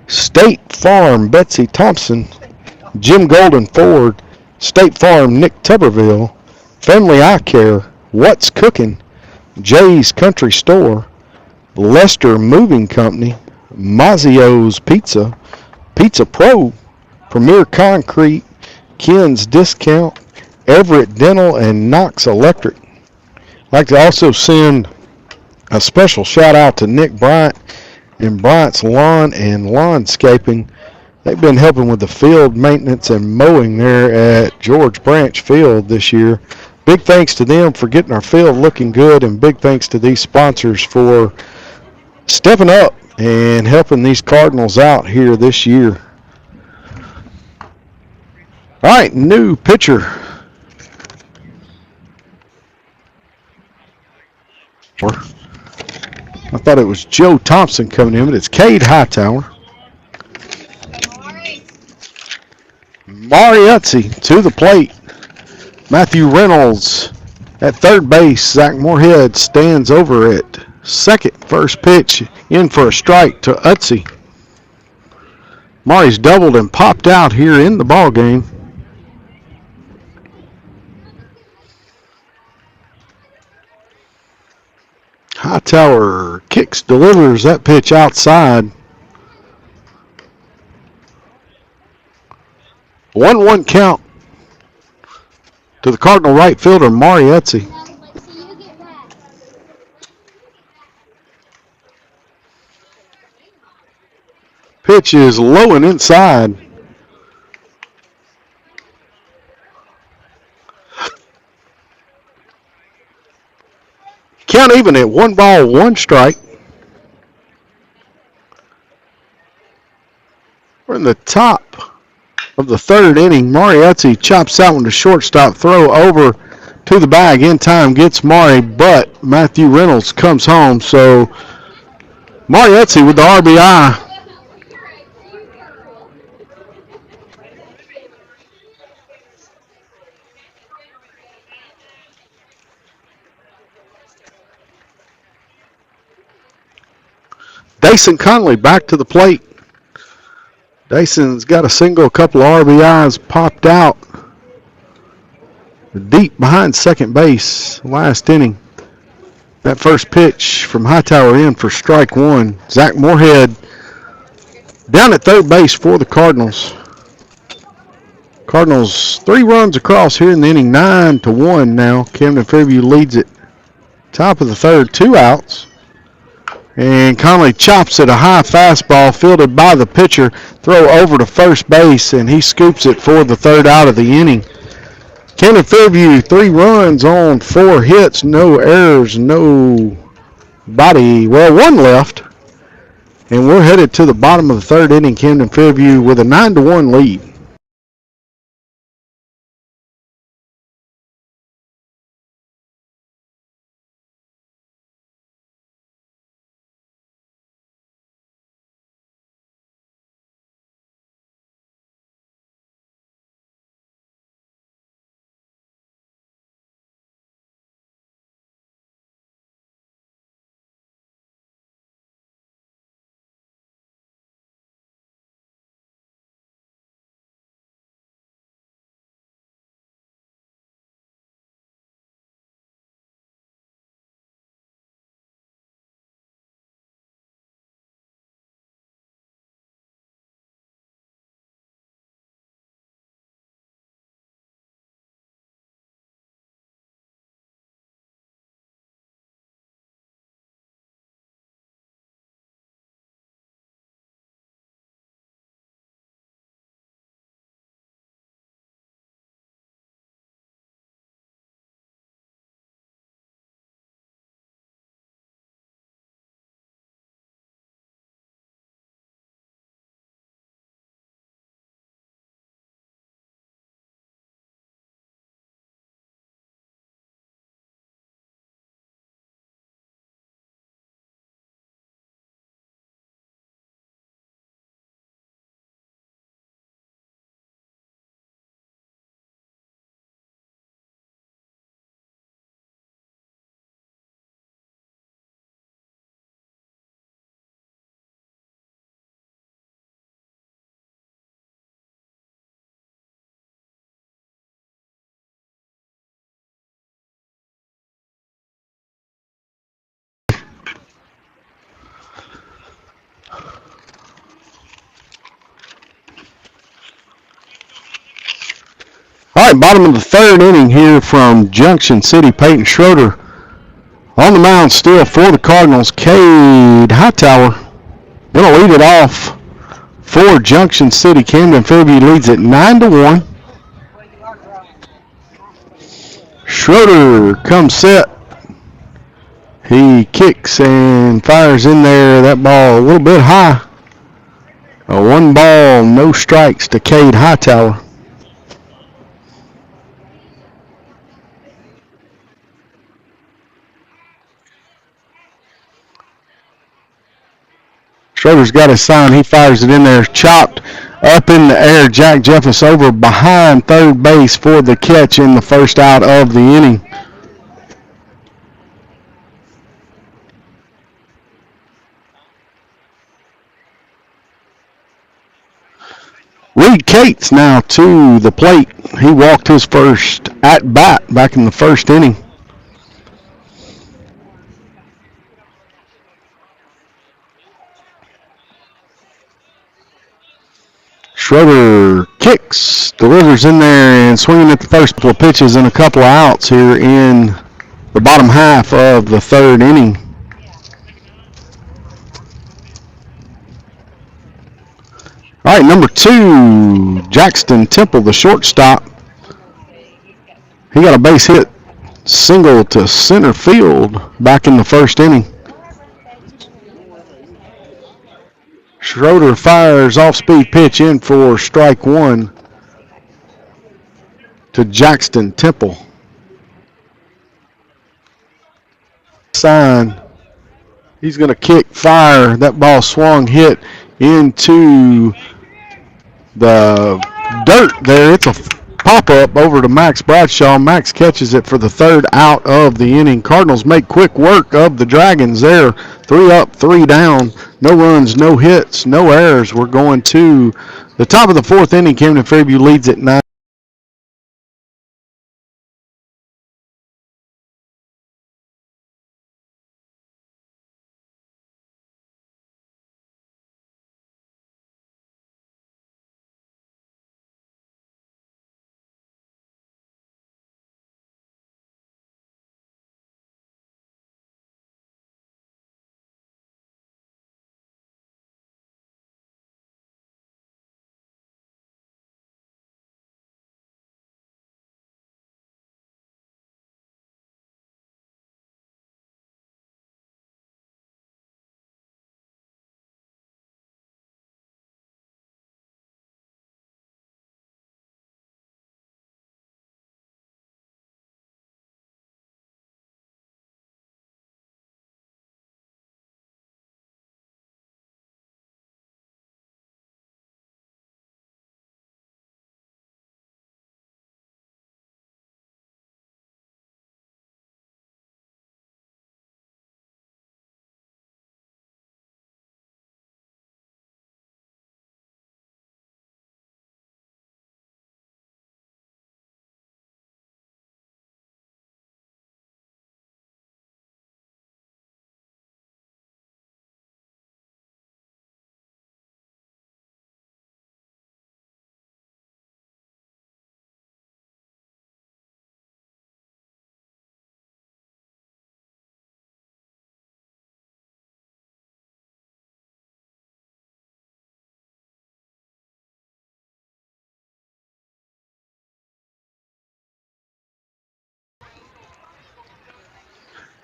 State Farm Betsy Thompson, Jim Golden Ford, State Farm Nick Tuberville, Family Eye Care, What's Cooking, Jay's Country Store, Lester Moving Company, Mazzio's Pizza, Pizza Pro, Premier Concrete, Ken's Discount, Everett Dental, and Knox Electric. I'd like to also send a special shout out to Nick Bryant and Bryant's Lawn and Lawnscaping. They've been helping with the field maintenance and mowing there at George Branch Field this year. Big thanks to them for getting our field looking good, and big thanks to these sponsors for stepping up and helping these Cardinals out here this year. All right, new pitcher. I thought it was Joe Thompson coming in, but it's Cade Hightower. Mariucci to the plate. Matthew Reynolds at third base. Zach Moorhead stands over at second. First pitch in for a strike to Utzi. Mari's doubled and popped out here in the ball game. Hightower kicks, delivers that pitch outside. 1-1 count. to the Cardinal right fielder, Marietzi. Pitch is low and inside. Count even at 1-1 strike. We're in the top of the third inning. Marietzi chops that one to shortstop. Throw over to the bag in time. Gets Mari, but Matthew Reynolds comes home. So Marietzi with the RBI. Dason Conley back to the plate. Dason's got a single, a couple of RBIs popped out deep behind second base last inning. That first pitch from Hightower in for strike one. Zach Moorhead down at third base for the Cardinals. Cardinals 3 runs across here in the inning, 9-1 now. Camden Fairview leads it. Top of the third, 2 outs. And Conley chops at a high fastball fielded by the pitcher. Throw over to first base, and he scoops it for the third out of the inning. Camden Fairview 3 runs on 4 hits, no errors, no body. Well, 1 left. And we're headed to the bottom of the third inning. Camden Fairview with a 9-1 lead. All right, bottom of the third inning here from Junction City. Peyton Schroeder on the mound still for the Cardinals. Cade Hightower going to lead it off for Junction City. Camden Fairview leads it 9-1. Schroeder comes set. He kicks and fires in there. That ball a little bit high. A 1-ball, no strikes to Cade Hightower. Schroeder's got his sign. He fires it in there. Chopped up in the air. Jack Jeffers over behind third base for the catch in the first out of the inning. Reed Cates now to the plate. He walked his first at bat back in the first inning. Schroeder Kicks, delivers in there, and swinging at the first couple of pitches and a couple of outs here in the bottom half of the third inning. All right, number 2, Juction Temple, the shortstop. He got a base hit single to center field back in the first inning. Schroeder fires off-speed pitch in for strike 1 to Juction Temple. Sign. He's going to kick, fire. That ball swung, hit into the dirt there. It's a pop-up over to Max Bradshaw. Max catches it for the third out of the inning. Cardinals make quick work of the Dragons there. 3 up, 3 down. No runs, no hits, no errors. We're going to the top of the fourth inning. CamdenFairview leads at 9.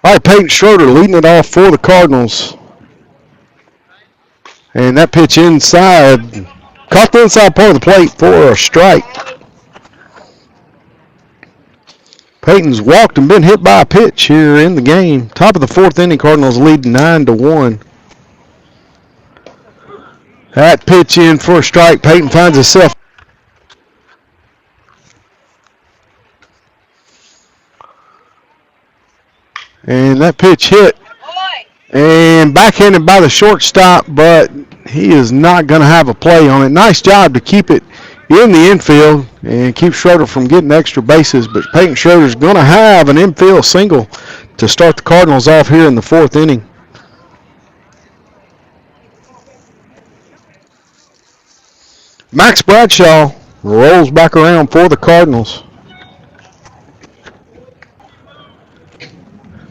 All right, Peyton Schroeder leading it off for the Cardinals. And that pitch inside, caught the inside part of the plate for a strike. Peyton's walked and been hit by a pitch here in the game. Top of the fourth inning, Cardinals lead 9-1. That pitch in for a strike. Peyton finds himself. And that pitch hit. And backhanded by the shortstop, but he is not going to have a play on it. Nice job to keep it in the infield and keep Schroeder from getting extra bases. But Peyton Schroeder's going to have an infield single to start the Cardinals off here in the fourth inning. Max Bradshaw rolls back around for the Cardinals.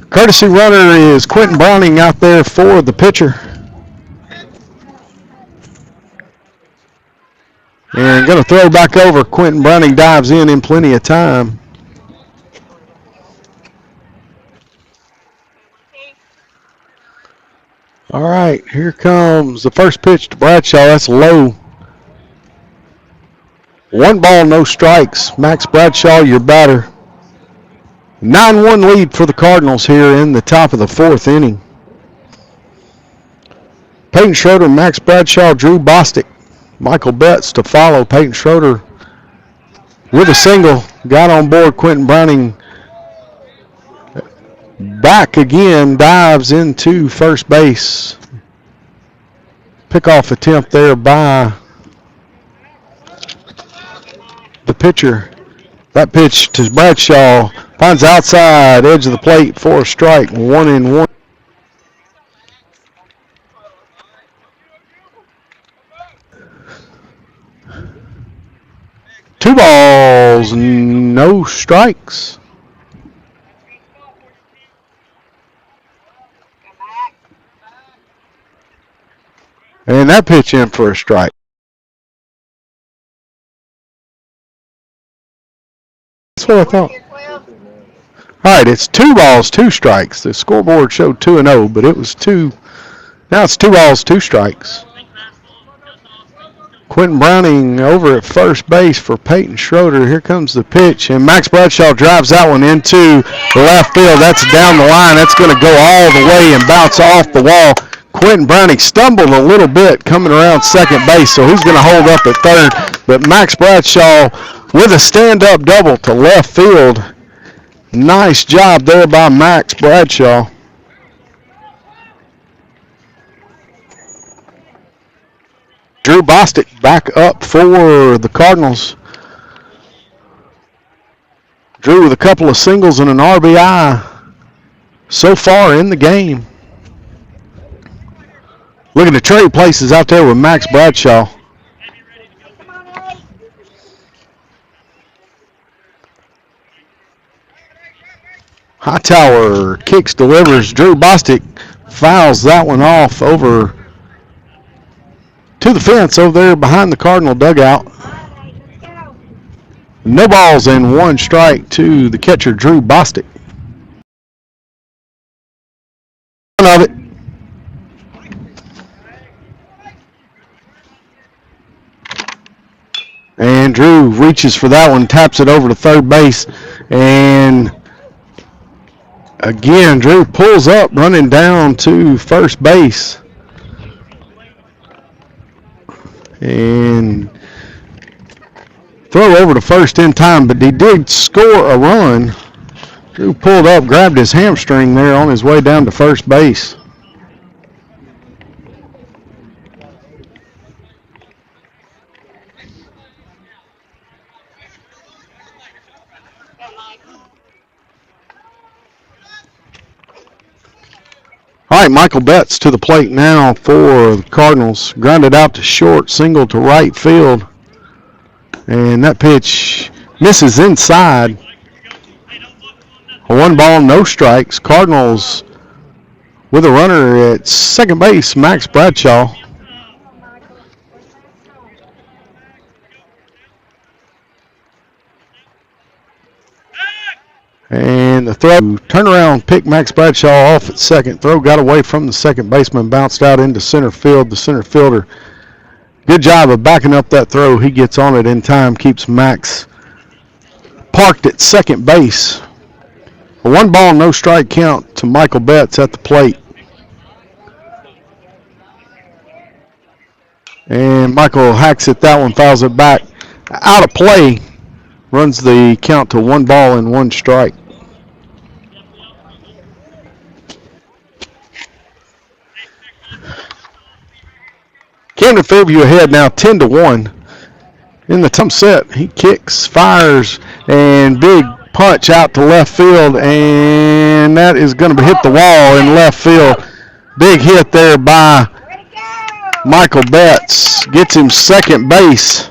Courtesy runner is Quentin Browning out there for the pitcher. And going to throw back over. Quentin Browning dives in plenty of time. All right, here comes the first pitch to Bradshaw. That's low. 1 ball, no strikes. Max Bradshaw, your batter. 9-1 lead for the Cardinals here in the top of the fourth inning. Peyton Schroeder, Max Bradshaw, Drew Bostic, Michael Betts to follow. Peyton Schroeder with a single. Got on board. Quentin Browning back again, dives into first base. Pickoff attempt there by the pitcher. That pitch to Bradshaw finds outside edge of the plate for a strike. 1-1. strikes. And that pitch in for a strike. That's what I thought. All right, it's 2 balls, 2 strikes. The scoreboard showed 2-0, but it was 2. Now it's 2 balls, 2 strikes. Quentin Browning over at first base for Peyton Schroeder. Here comes the pitch, and Max Bradshaw drives that one into left field. That's down the line. That's going to go all the way and bounce off the wall. Quentin Browning stumbled a little bit coming around second base, so he's going to hold up at third. But Max Bradshaw with a stand-up double to left field. Nice job there by Max Bradshaw. Drew Bostic back up for the Cardinals. Drew with a couple of singles and an RBI so far in the game. Looking to trade places out there with Max Bradshaw. Hightower kicks, delivers. Drew Bostic fouls that one off over to the fence over there behind the Cardinal dugout. No balls and 1 strike to the catcher, Drew Bostic. One of it. And Drew reaches for that one, taps it over to third base. And again, Drew pulls up, running down to first base. And throw over to first in time, but he did score a run. Drew pulled up, grabbed his hamstring there on his way down to first base. All right, Michael Betts to the plate now for the Cardinals. Grounded out to short, single to right field. And that pitch misses inside. 1 ball, no strikes. Cardinals with a runner at second base, Max Bradshaw. And the throw, turnaround pick Max Bradshaw off at second. Throw got away from the second baseman, bounced out into center field. The center fielder, good job of backing up that throw. He gets on it in time, keeps Max parked at second base. A 1 ball, no strike count to Michael Betts at the plate. And Michael hacks at that one, fouls it back. Out of play, runs the count to 1 ball and 1 strike. CamdenFairview ahead now 10-1. In the top set, he kicks, fires, and big punch out to left field, and that is going to hit the wall in left field. Big hit there by Michael Betts. Gets him second base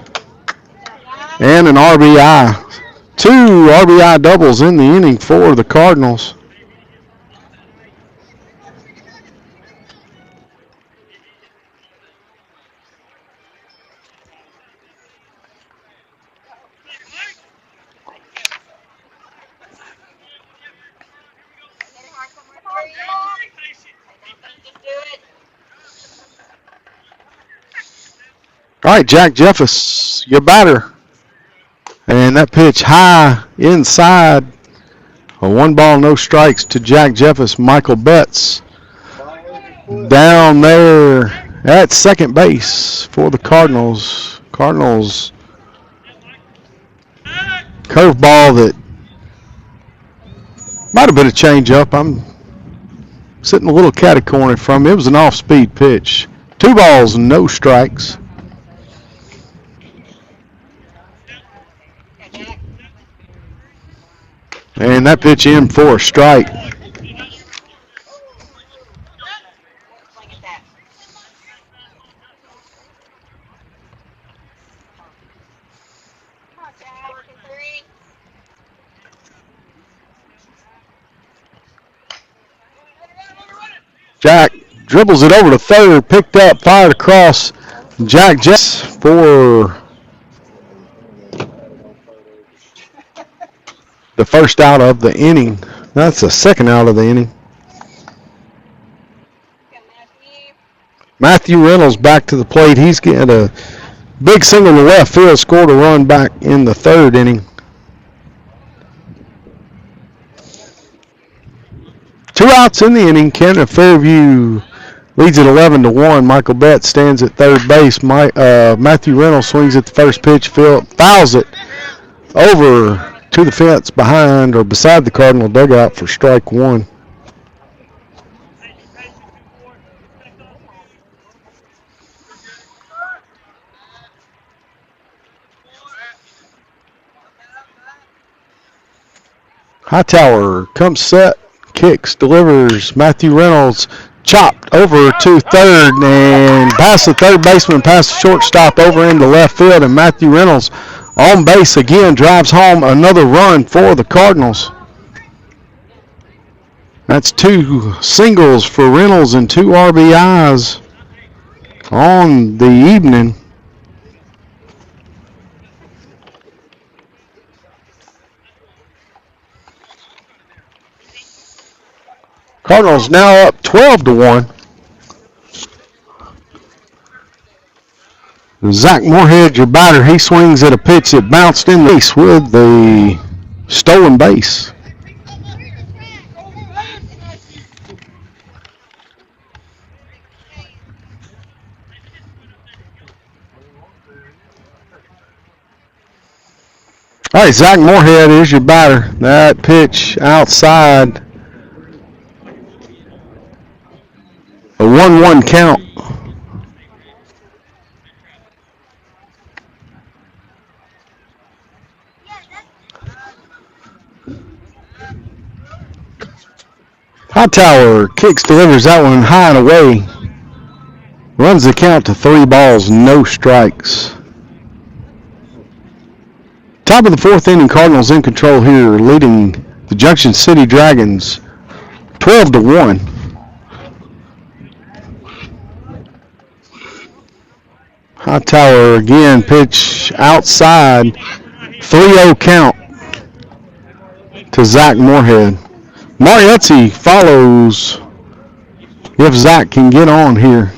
and an RBI. 2 RBI doubles in the inning for the Cardinals. All right, Jack Jeffers, your batter. And that pitch high inside. A 1 ball, no strikes to Jack Jeffers. Michael Betts down there at second base for the Cardinals. Cardinals curveball that might have been a changeup. I'm sitting a little catty corner from it. It was an off-speed pitch. 2 balls, no strikes. And that pitch in for a strike. Jack dribbles it over to third, picked up, fired across. Jack Jess for the first out of the inning. That's the second out of the inning. Matthew Reynolds back to the plate. He's getting a big single to left field, scored a run back in the third inning. 2 outs in the inning. CamdenFairview leads it 11-1. Michael Betts stands at third base. Matthew Reynolds swings at the first pitch, fouls it over to the fence behind or beside the Cardinal dugout for strike one. Hightower comes set, kicks, delivers. Matthew Reynolds chopped over to third and past the third baseman, past the shortstop, over into left field, and Matthew Reynolds on base again, drives home another run for the Cardinals. That's 2 singles for Reynolds and 2 RBIs on the evening. Cardinals now up 12-1. Zach Moorhead, your batter, he swings at a pitch that bounced in the base with the stolen base. All right, Zach Moorhead is your batter. That pitch outside. A 1-1 count. Hightower kicks, delivers that one high and away. Runs the count to 3 balls, no strikes. Top of the fourth inning, Cardinals in control here, leading the Junction City Dragons 12-1. Hightower again, pitch outside, 3-0 count to Zach Moorhead. Mariuzzi follows if Zach can get on here.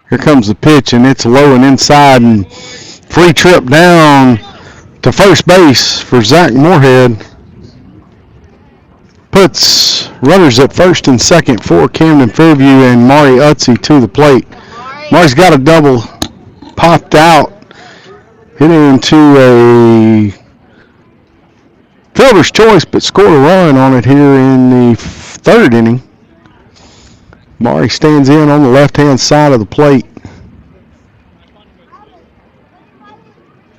Here comes the pitch, and it's low and inside, and free trip down to first base for Zach Moorhead. Puts runners at first and second for CamdenFairview and Mariuzzi to the plate. Mari's got a double, popped out, hit into a fielder's choice, but scored a run on it here in the third inning. Mari stands in on the left-hand side of the plate.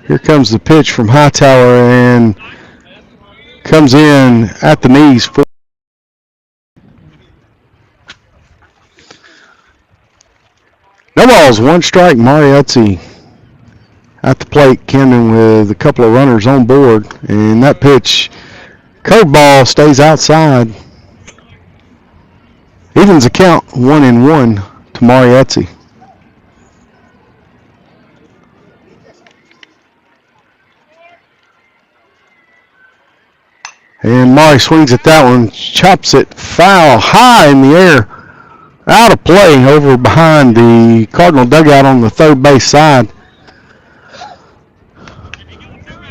Here comes the pitch from Hightower and comes in at the knees for no balls, 1 strike. Mariuzzi at the plate. Camden with a couple of runners on board, and that pitch, curveball, stays outside. Evens the count, 1-1 to Mariuzzi. And Mari swings at that one, chops it foul high in the air, out of play over behind the Cardinal dugout on the third base side.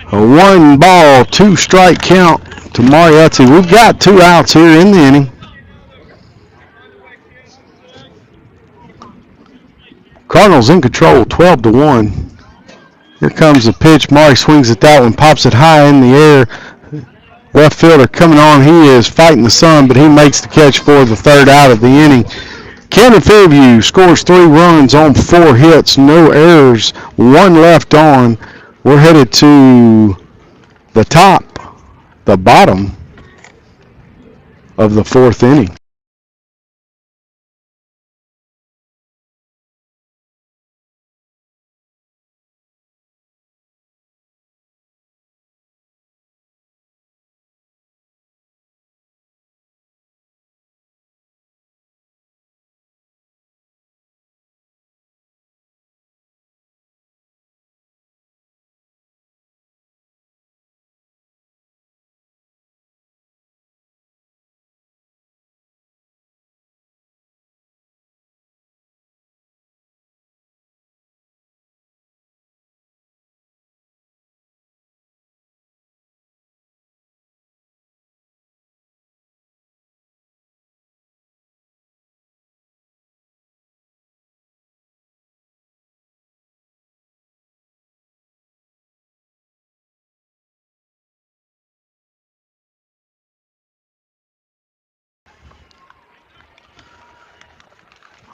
A 1-ball, 2-strike count to Mariuzzi. We've got 2 outs here in the inning. Cardinals in control, 12-1. Here comes the pitch. Mari swings at that one, pops it high in the air. Left fielder coming on. He is fighting the sun, but he makes the catch for the third out of the inning. CamdenFairview scores 3 runs on 4 hits, no errors, 1 left on. We're headed to the bottom of the 4th inning.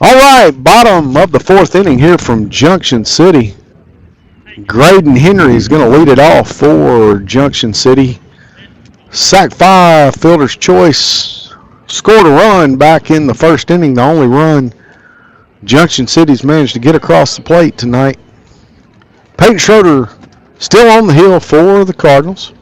All right, bottom of the fourth inning here from Junction City. Graydon Henry is going to lead it off for Junction City. Sack 5, fielder's choice. Scored a run back in the first inning, the only run Junction City's managed to get across the plate tonight. Peyton Schroeder still on the hill for the Cardinals.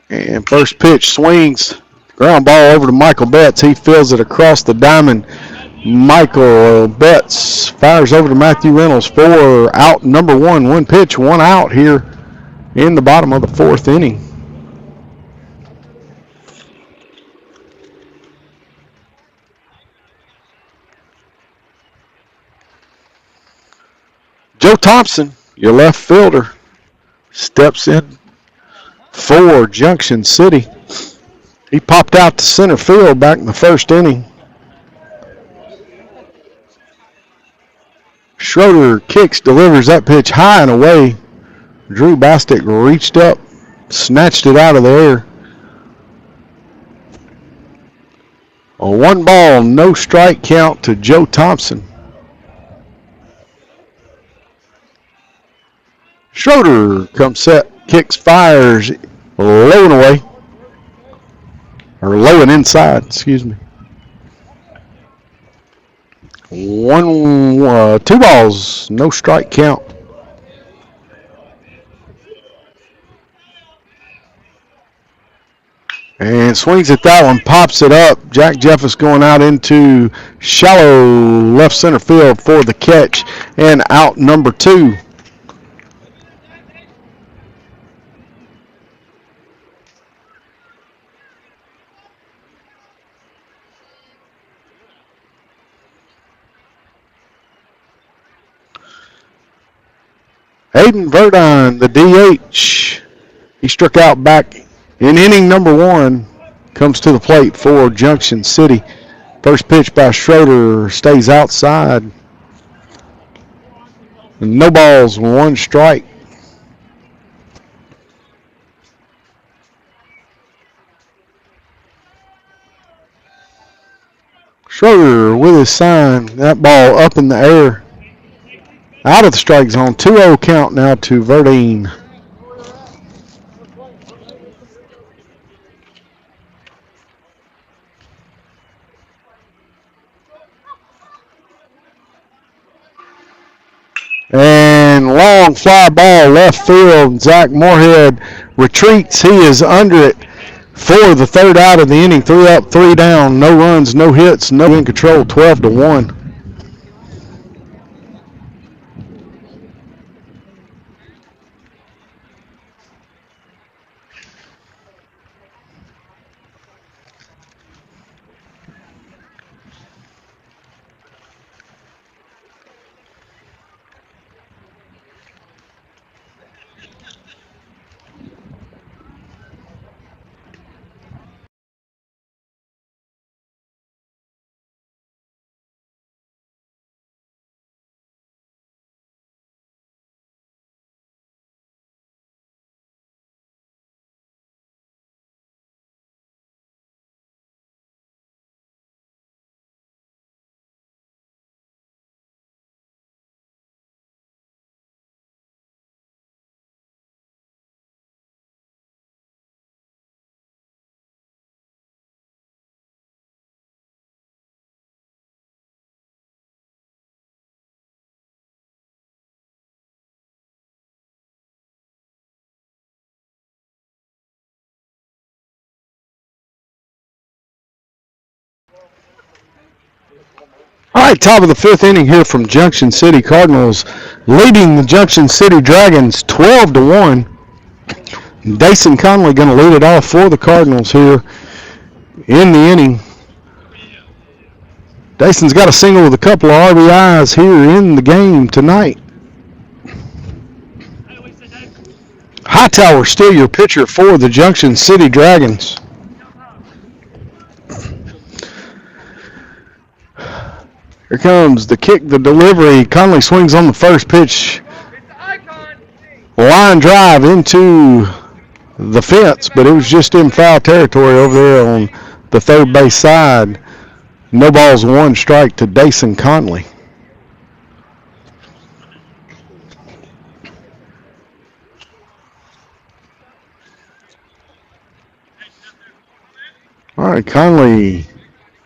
And first pitch swings. Ground ball over to Michael Betts. He fields it across the diamond. Michael Betts fires over to Matthew Reynolds for out number one. One pitch, one out here in the bottom of the fourth inning. Joe Thompson, your left fielder, steps in for Junction City. He popped out to center field back in the first inning. Schroeder kicks, delivers that pitch high and away. Drew Bastick reached up, snatched it out of the air. A 1-ball, no strike count to Joe Thompson. Schroeder comes set, kicks, fires, low and away. Or low and inside, excuse me. 2 balls, no strike count. And swings at that one, pops it up. Jack Jeffers going out into shallow left center field for the catch. And out number 2. Hayden Verdine, the DH. He struck out back in inning number 1. Comes to the plate for Junction City. First pitch by Schroeder stays outside. No balls, 1 strike. Schroeder with his sign. That ball up in the air. Out of the strike zone. 2-0 count now to Verdine. And long fly ball left field. Zach Moorhead retreats. He is under it for the third out of the inning. 3 up, 3 down. No runs, no hits, no in control. 12-1. All right, top of the 5th inning here from Junction City. Cardinals leading the Junction City Dragons 12-1. Dason Conley going to lead it off for the Cardinals here in the inning. Dason's got a single with a couple of RBIs here in the game tonight. Hightower still your pitcher for the Junction City Dragons. Here comes the kick, the delivery. Conley swings on the first pitch. Line drive into the fence, but it was just in foul territory over there on the third base side. No balls, one strike to Dason Conley. All right, Conley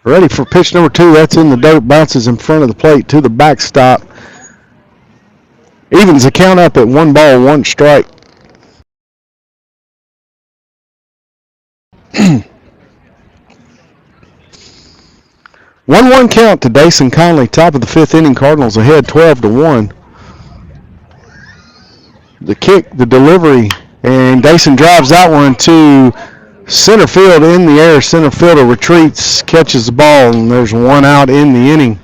ready for pitch number 2. That's in the dirt, bounces in front of the plate to the backstop. Evens the count up at 1 ball, 1 strike. 1-1 count to Dason Conley, top of the 5th inning. Cardinals ahead 12-1. The kick, the delivery, and Dason drives that one to center field in the air. Center fielder retreats, catches the ball, and there's 1 out in the inning.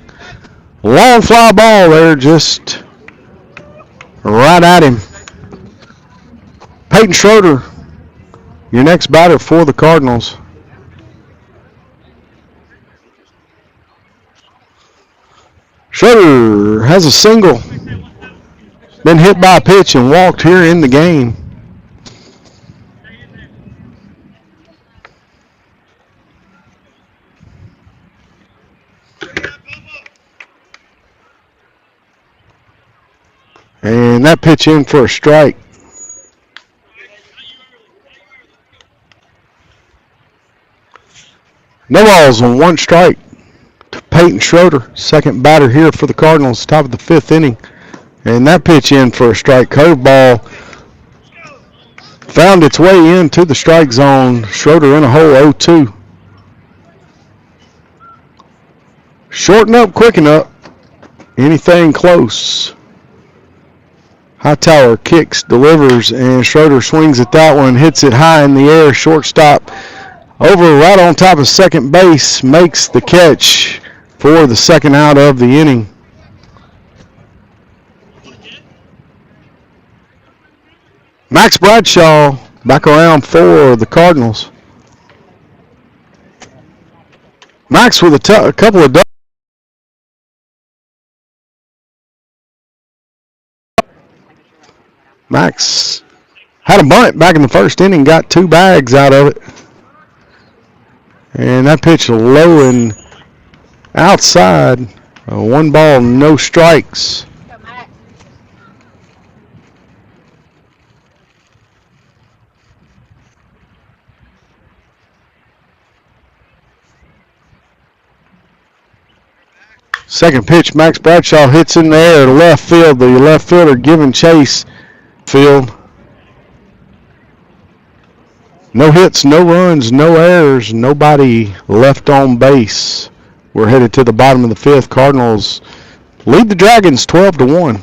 Long fly ball there, just right at him. Peyton Schroeder, your next batter for the Cardinals. Schroeder has a single. Been hit by a pitch and walked here in the game. And that pitch in for a strike. No balls on 1 strike to Peyton Schroeder, second batter here for the Cardinals, top of the 5th inning. And that pitch in for a strike. Curveball found its way into the strike zone. Schroeder in a hole, 0-2. Shorten up, quicken up. Anything close. Hightower kicks, delivers, and Schroeder swings at that one, hits it high in the air. Shortstop over right on top of second base, makes the catch for the second out of the inning. Max Bradshaw back around for the Cardinals. Max with a couple of doubles. Max had a bunt back in the first inning, got 2 bags out of it. And that pitch low and outside. 1 ball, no strikes. Second pitch, Max Bradshaw hits in the air to left field. The left fielder giving chase. Field. No hits, no runs, no errors, nobody left on base. We're headed to the bottom of the 5th. Cardinals lead the Dragons 12-1.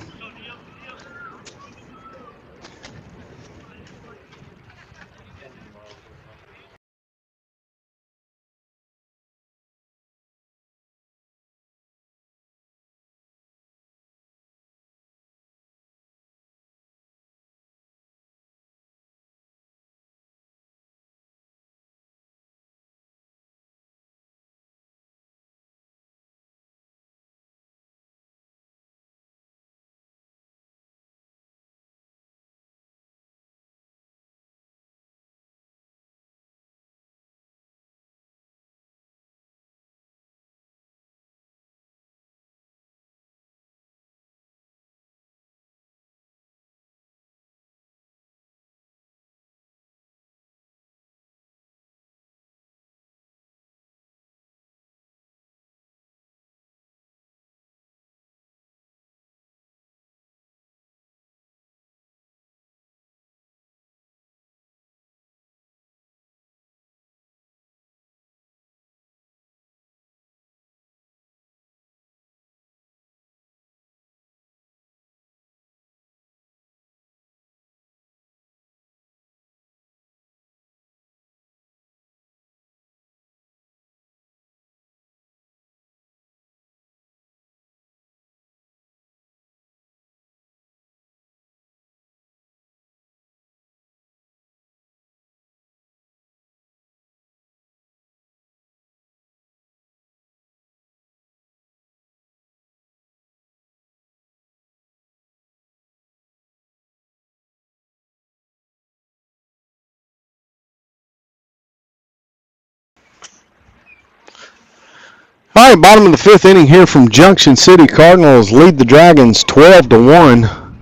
All right, bottom of the fifth inning here from Junction City. Cardinals lead the Dragons 12-1.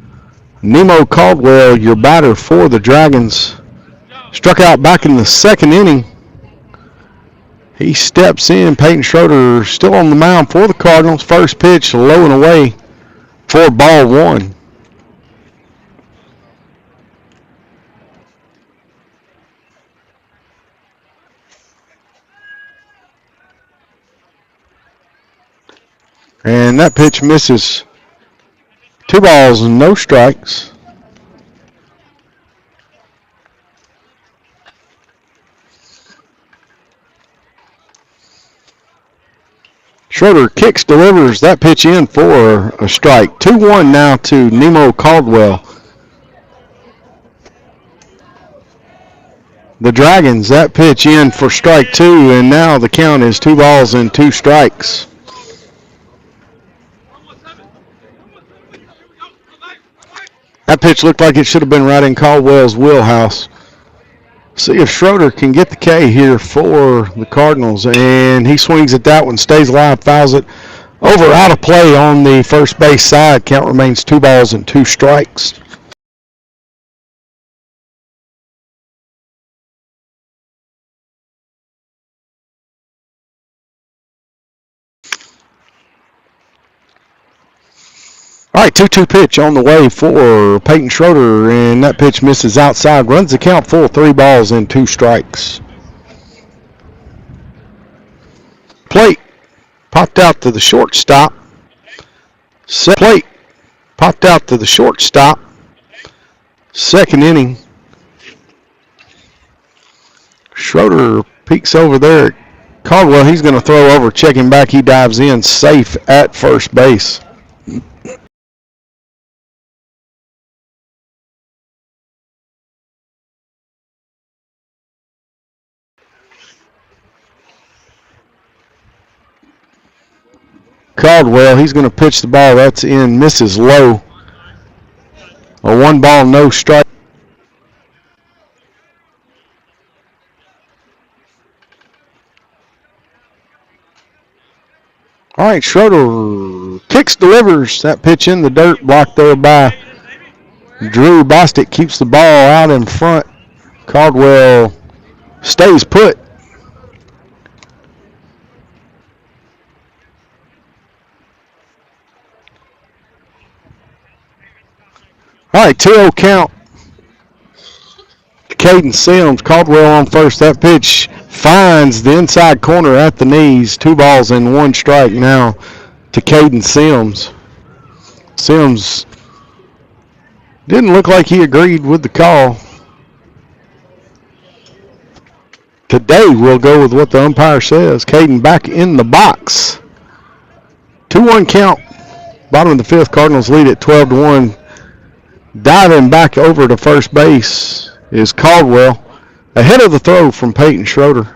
Nemo Caldwell, your batter for the Dragons, struck out back in the second inning. He steps in. Peyton Schroeder still on the mound for the Cardinals. First pitch low and away for ball one. And that pitch misses. 2 balls and no strikes. Schroeder kicks, delivers that pitch in for a strike. 2-1 now to Nemo Caldwell. The Dragons, that pitch in for strike 2, and now the count is 2 balls and 2 strikes. That pitch looked like it should have been right in Caldwell's wheelhouse. See if Schroeder can get the K here for the Cardinals, and he swings at that one, stays alive, fouls it over out of play on the first base side. Count remains 2 balls and 2 strikes. All right, 2-2 pitch on the way for Peyton Schroeder, and that pitch misses outside. Runs the count full, 3 balls and 2 strikes. Plate popped out to the shortstop. Plate popped out to the shortstop. Second inning. Schroeder peeks over there at Caldwell. He's going to throw over, checking back. He dives in safe at first base. Caldwell, he's going to pitch the ball. That's in, misses low. A 1 ball, no strike. All right, Schroeder kicks, delivers. That pitch in the dirt, blocked there by Drew Bostic. Keeps the ball out in front. Caldwell stays put. All right, 2-0 count. Caden Sims, Caldwell on first. That pitch finds the inside corner at the knees. 2 balls and 1 strike now to Caden Sims. Sims didn't look like he agreed with the call. Today we'll go with what the umpire says. Caden back in the box. 2-1 count. Bottom of the fifth, Cardinals lead at 12-1. Diving back over to first base is Caldwell, ahead of the throw from Peyton Schroeder.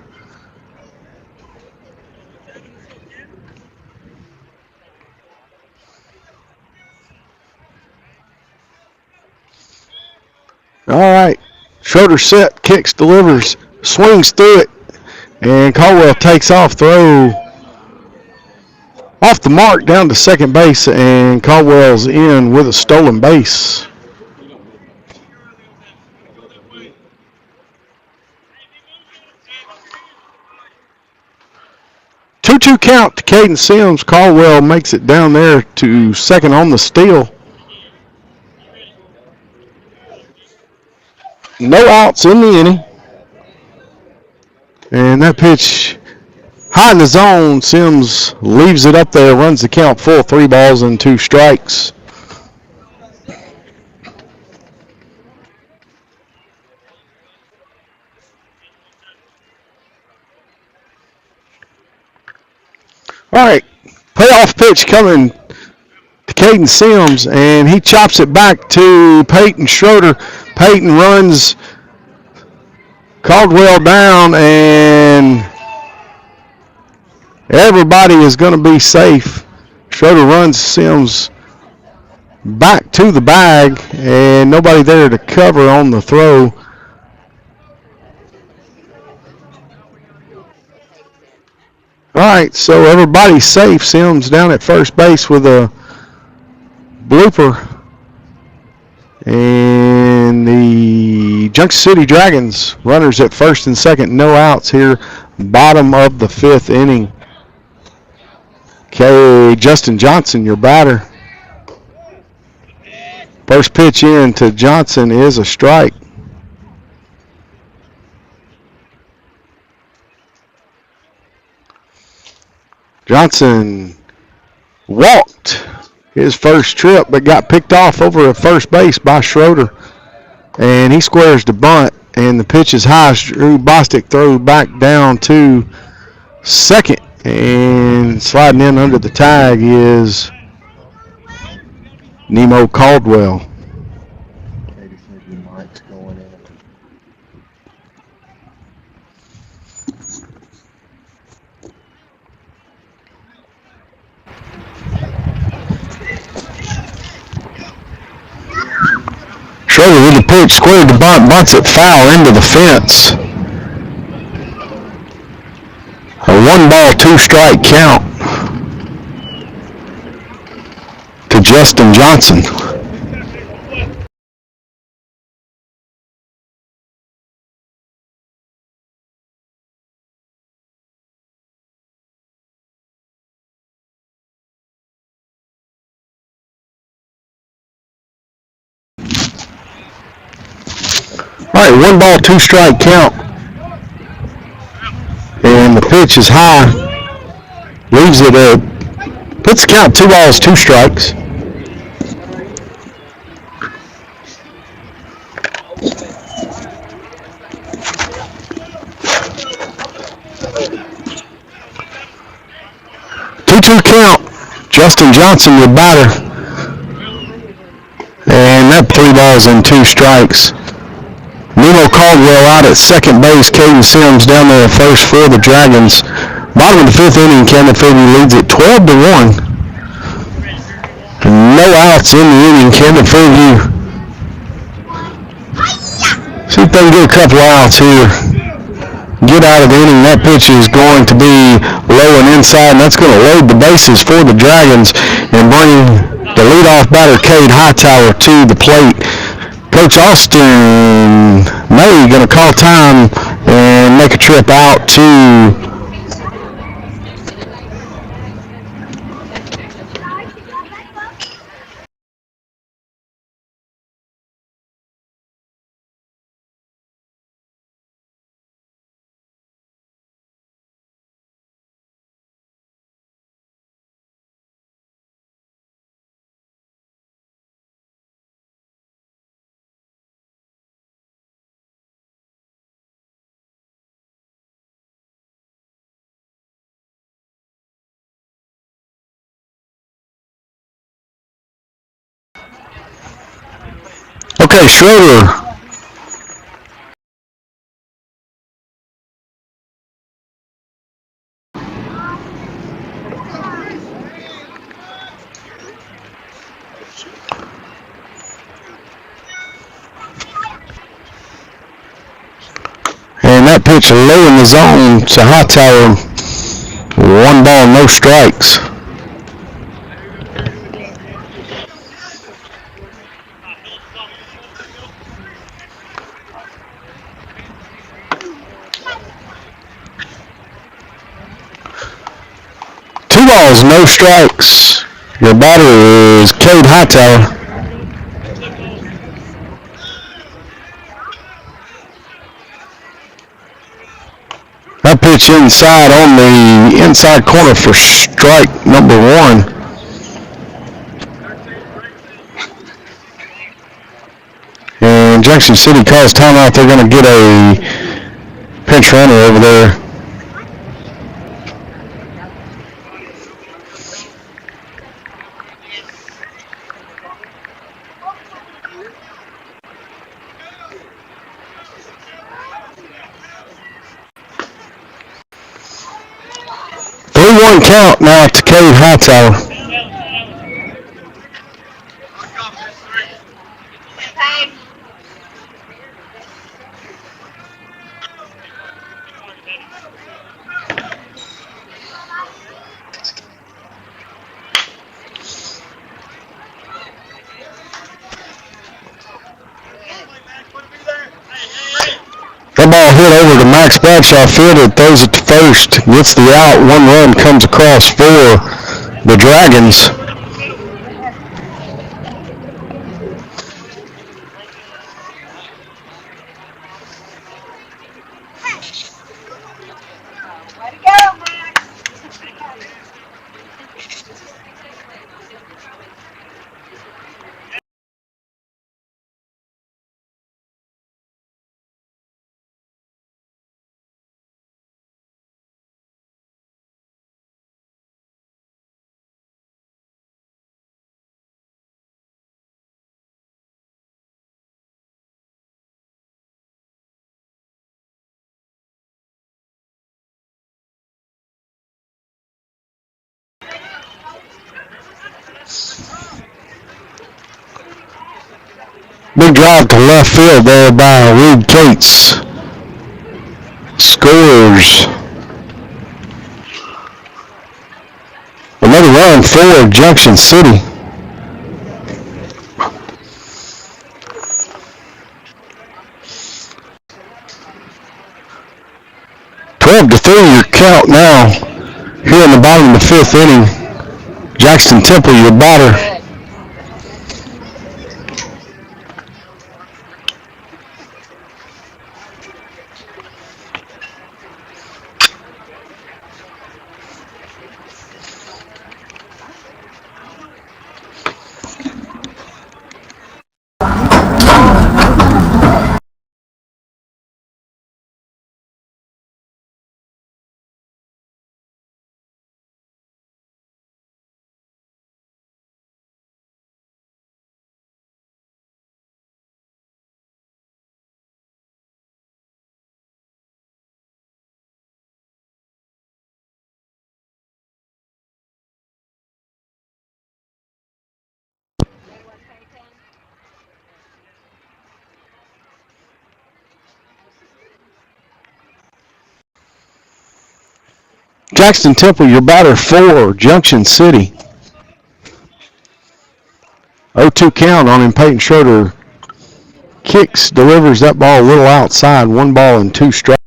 All right, Schroeder set, kicks, delivers, swings through it, and Caldwell takes off, throw off the mark down to second base, and Caldwell's in with a stolen base. Two count to Caden Sims. Caldwell makes it down there to second on the steal. No outs in the inning. And that pitch high in the zone. Sims leaves it up there, runs the count full, 3 balls and 2 strikes. All right, payoff pitch coming to Caden Sims, and he chops it back to Peyton Schroeder. Peyton runs Caldwell down, and everybody is going to be safe. Schroeder runs Sims back to the bag, and nobody there to cover on the throw. All right, so everybody's safe. Sims down at first base with a blooper. And the Junction City Dragons runners at first and second, no outs here, bottom of the fifth inning. Okay, Justin Johnson, your batter. First pitch in to Johnson is a strike. Johnson walked his first trip, but got picked off over at first base by Schroeder. And he squares the bunt, and the pitch is high. Drew Bostic throws back down to second, and sliding in under the tag is Nemo Caldwell. Schroeder with the pitch, squared the bunt, bunts it foul into the fence. A 1-ball, 2-strike count to Justin Johnson. All right, 1-ball, 2-strike count. And the pitch is high. Leaves it up. Puts the count 2 balls, 2 strikes. Two count. Justin Johnson, your batter. And that 3 balls and 2 strikes. Nemo Caldwell out at second base. Caden Sims down there at first for the Dragons. Bottom of the fifth inning, CamdenFairview leads it 12-1. No outs in the inning. CamdenFairview. See if they can get a couple outs here. Get out of the inning. That pitch is going to be low and inside, and that's going to load the bases for the Dragons and bring the leadoff batter, Cade Hightower, to the plate. Coach Austin May going to call time and make a trip out to Okay, Schroeder. And that pitch low in the zone to Hightower. 1 ball, no strikes. Balls, no strikes. Your batter is Cade Hightower. That pitch inside on the inside corner for strike number 1. And Junction City calls timeout. They're going to get a pinch runner over there. One count now to Cade Hightower. ball hit over to Max Bradshaw field. It throws it to first. Gets the out. 1 run comes across for the Dragons. Big drive to left field there by Reed Cates. Scores. Another run for Junction City. To 3 your count now here in the bottom of the 5th inning. Jackson Temple, your batter. Jackson Temple, your batter for Junction City. 0-2 count on him. Peyton Schroeder kicks, delivers that ball a little outside. 1 ball and 2 strikes.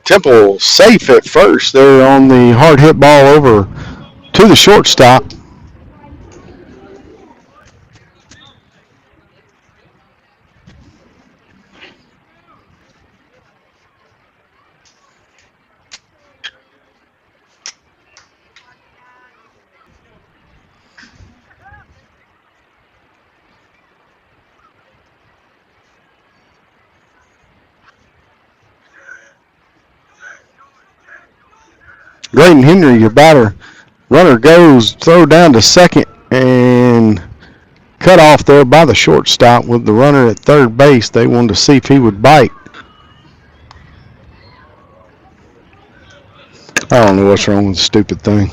Temple safe at first there on the hard hit ball over to the shortstop. Graydon Henry, your batter. Runner goes, throw down to second, and cut off there by the shortstop with the runner at third base. They wanted to see if he would bite. I don't know what's wrong with the stupid thing.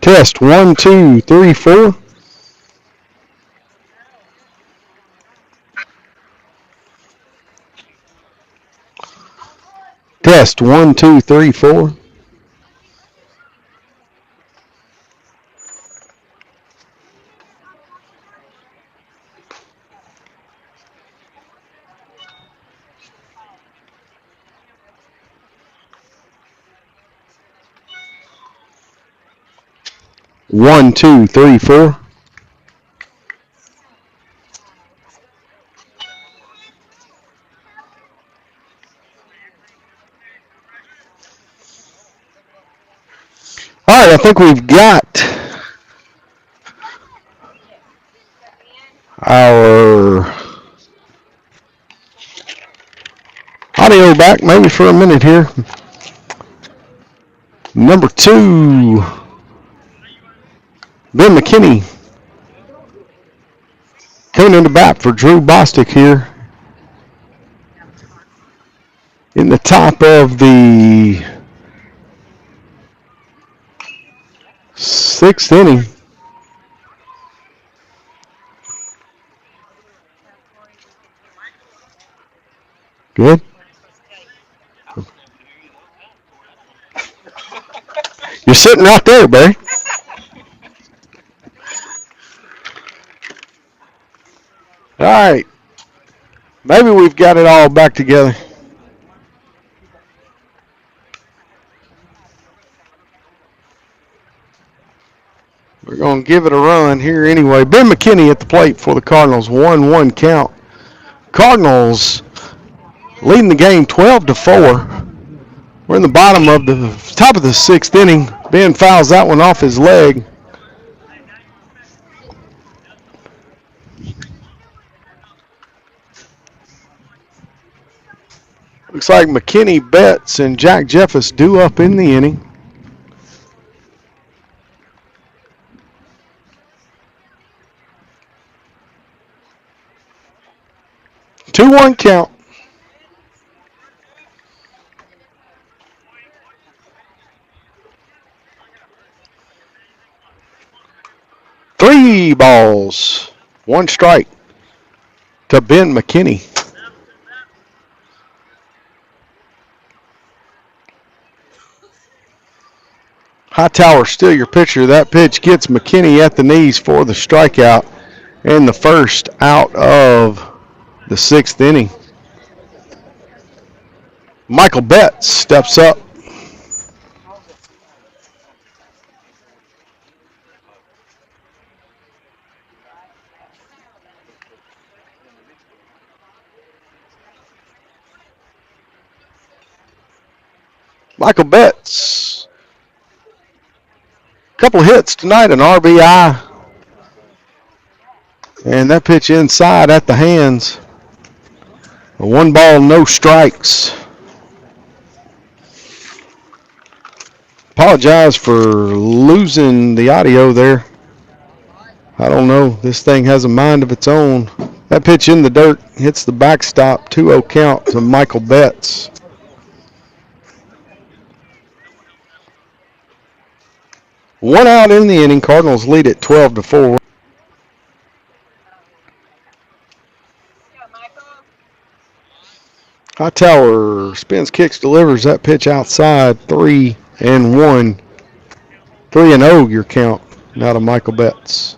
Test 1, 2, 3, 4. Test 1, 2, 3, 4. One, two, three, four. All right, I think we've got our audio back maybe for a minute here. Number 2, Ben McKinney coming into bat for Drew Bostic here in the top of the 6th inning. Good. You're sitting right there, Barry. All right. Maybe we've got it all back together. We're going to give it a run here anyway. Ben McKinney at the plate for the Cardinals. 1-1 count. Cardinals leading the game 12-4. We're in the bottom of the top of the 6th inning. Ben fouls that one off his leg. Looks like McKinney, Betts, and Jack Jeffers due up in the inning. Two-one count. Three balls, one strike to Ben McKinney. Hightower still your pitcher. That pitch gets McKinney at the knees for the strikeout and the first out of the 6th inning. Michael Betts steps up. Michael Betts, couple hits tonight, an RBI. And that pitch inside at the hands. A 1 ball, no strikes. Apologize for losing the audio there. I don't know. This thing has a mind of its own. That pitch in the dirt hits the backstop. 2-0 count to Michael Betts. One out in the inning. Cardinals lead at 12-4. Hightower spins, kicks, delivers. That pitch outside. 3-1. 3-0 your count now to Michael Betts.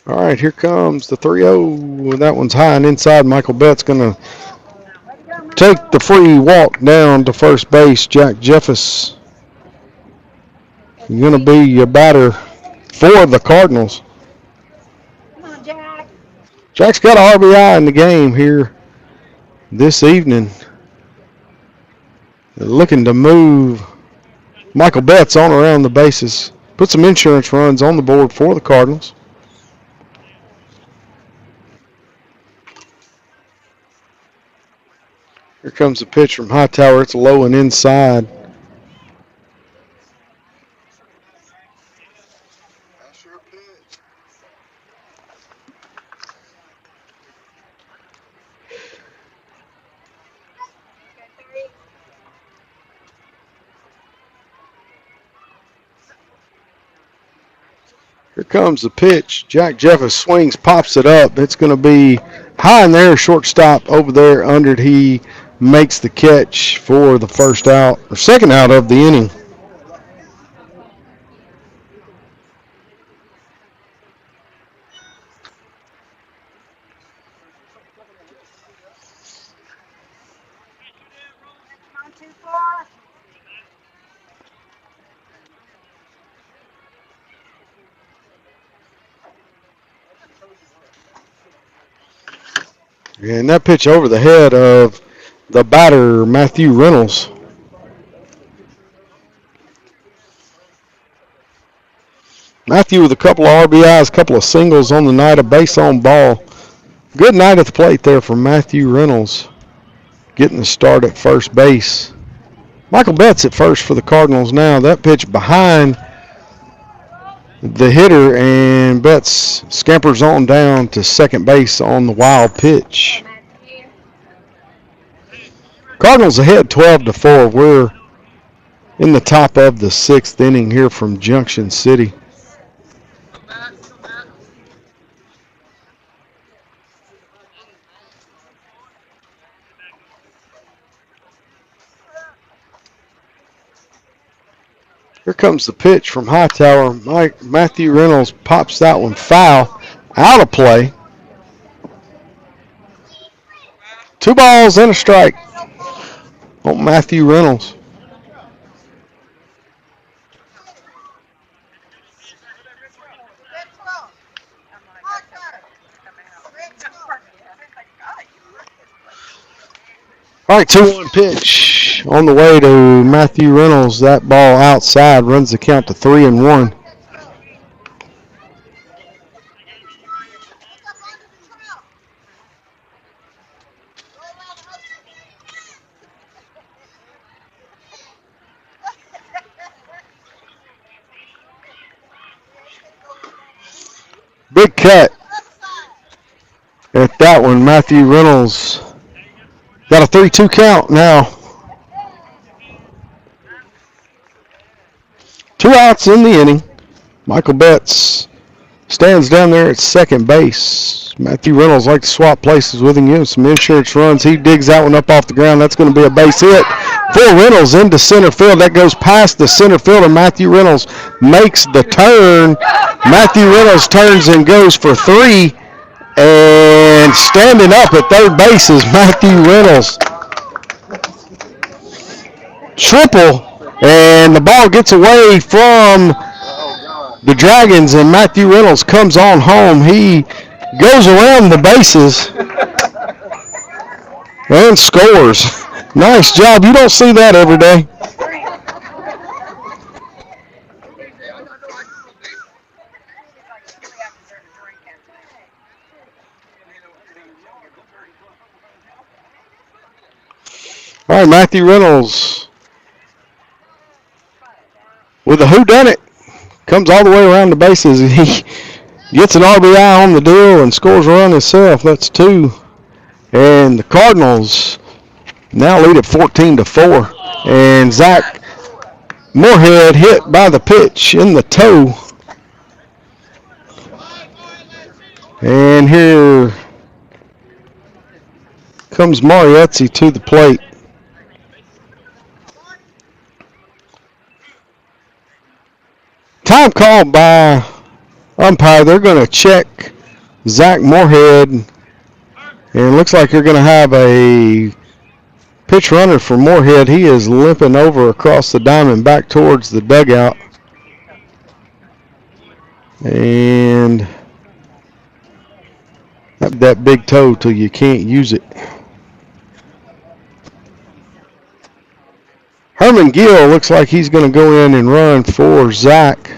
All right, here comes the 3-0. That one's high and inside. Michael Betts going to take the free walk down to first base. Jack Jeffers going to be your batter for the Cardinals. Come on, Jack. Jack's got an RBI in the game here this evening. They're looking to move Michael Betts on around the bases. Put some insurance runs on the board for the Cardinals. Here comes the pitch from Hightower. It's low and inside. Here comes the pitch. Jack Jeffers swings, pops it up. It's going to be high in there, shortstop over there under it. He makes the catch for the first out, or second out of the inning. And that pitch over the head of the batter, Matthew Reynolds. Matthew with a couple of RBIs, a couple of singles on the night, a base on ball. Good night at the plate there for Matthew Reynolds, getting the start at first base. Michael Betts at first for the Cardinals now. That pitch behind the hitter, and Betts scampers on down to second base on the wild pitch. Cardinals ahead 12-4. We're in the top of the sixth inning here from Junction City. Here comes the pitch from Hightower. Matthew Reynolds pops that one foul, out of play. 2 balls and a strike on Matthew Reynolds. All right, 2-1 pitch on the way to Matthew Reynolds. That ball outside runs the count to 3-1. Big cut at that one. Matthew Reynolds got a 3-2 count now. 2 outs in the inning. Michael Betts stands down there at second base. Matthew Reynolds like to swap places with him, give some insurance runs. He digs that one up off the ground. That's going to be a base hit for Reynolds into center field. That goes past the center fielder. Matthew Reynolds makes the turn. Matthew Reynolds turns and goes for 3. And standing up at third base is Matthew Reynolds. Triple, and the ball gets away from the Dragons, and Matthew Reynolds comes on home. He goes around the bases and scores. Nice job. You don't see that every day. All right, Matthew Reynolds with a whodunit. Comes all the way around the bases. He gets an RBI on the deal and scores a run himself. That's 2. And the Cardinals now lead at 14-4. And Zach Moorhead hit by the pitch in the toe. And here comes Marietzi to the plate. Time called by umpire. They're going to check Zach Moorhead. And it looks like you're going to have a pitch runner for Moorhead. He is limping over across the diamond back towards the dugout. And that big toe till you can't use it. Herman Gill looks like he's going to go in and run for Zach.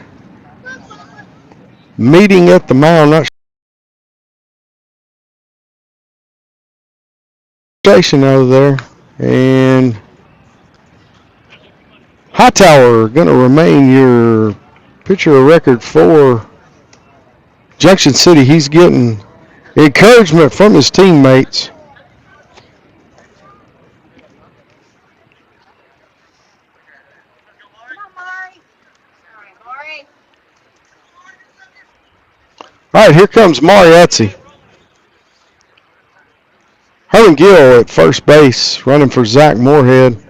Meeting at the mound, not station over there. And Hightower going to remain your pitcher of record for Junction City. He's getting encouragement from his teammates. All right, here comes Mariazzi. Herman Gill at first base, running for Zach Moorhead.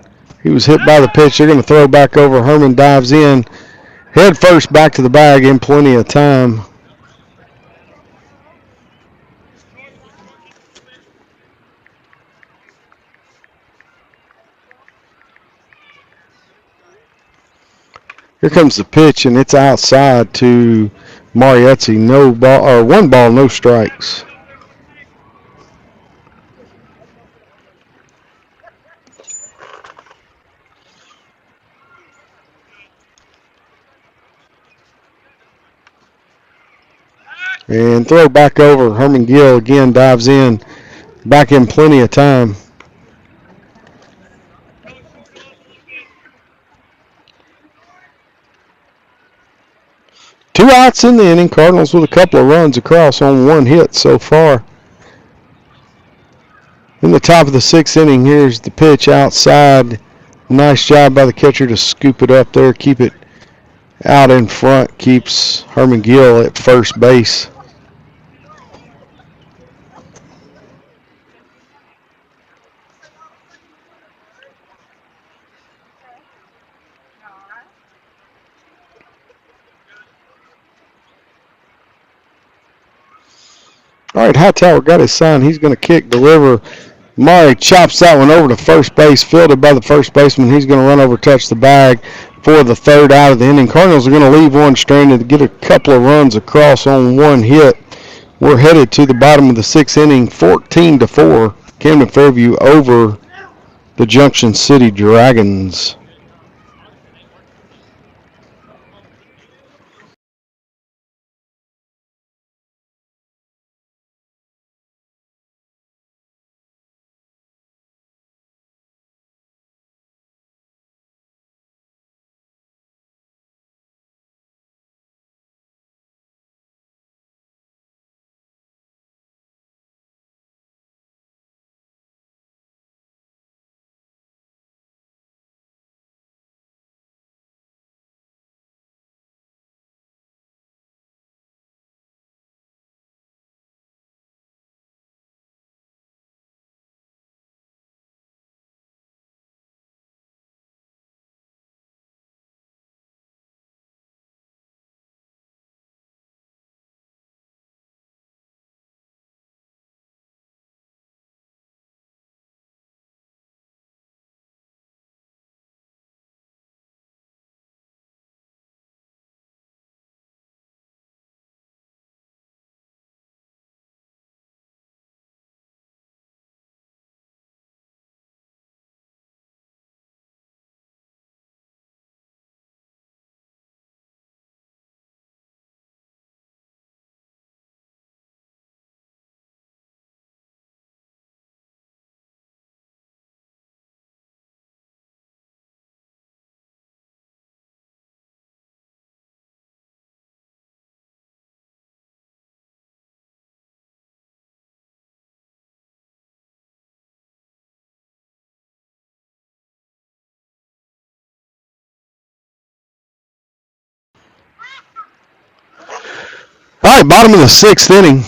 He was hit by the pitch. They're going to throw back over. Herman dives in, head first back to the bag in plenty of time. Here comes the pitch, and it's outside to Mariazzi. No ball, or 1 ball, no strikes. And throw back over. Herman Gill again dives in, back in plenty of time. Two outs in the inning. Cardinals with a couple of runs across on 1 hit so far. In the top of the 6th inning, here's the pitch outside. Nice job by the catcher to scoop it up there, keep it out in front, keeps Herman Gill at first base. All right, Hightower got his sign. He's going to kick, deliver. Murray chops that one over to first base, fielded by the first baseman. He's going to run over, touch the bag for the 3rd out of the inning. Cardinals are going to leave one stranded to get a couple of runs across on 1 hit. We're headed to the bottom of the 6th inning, 14-4. Camden Fairview over the Junction City Dragons. All right, bottom of the 6th inning.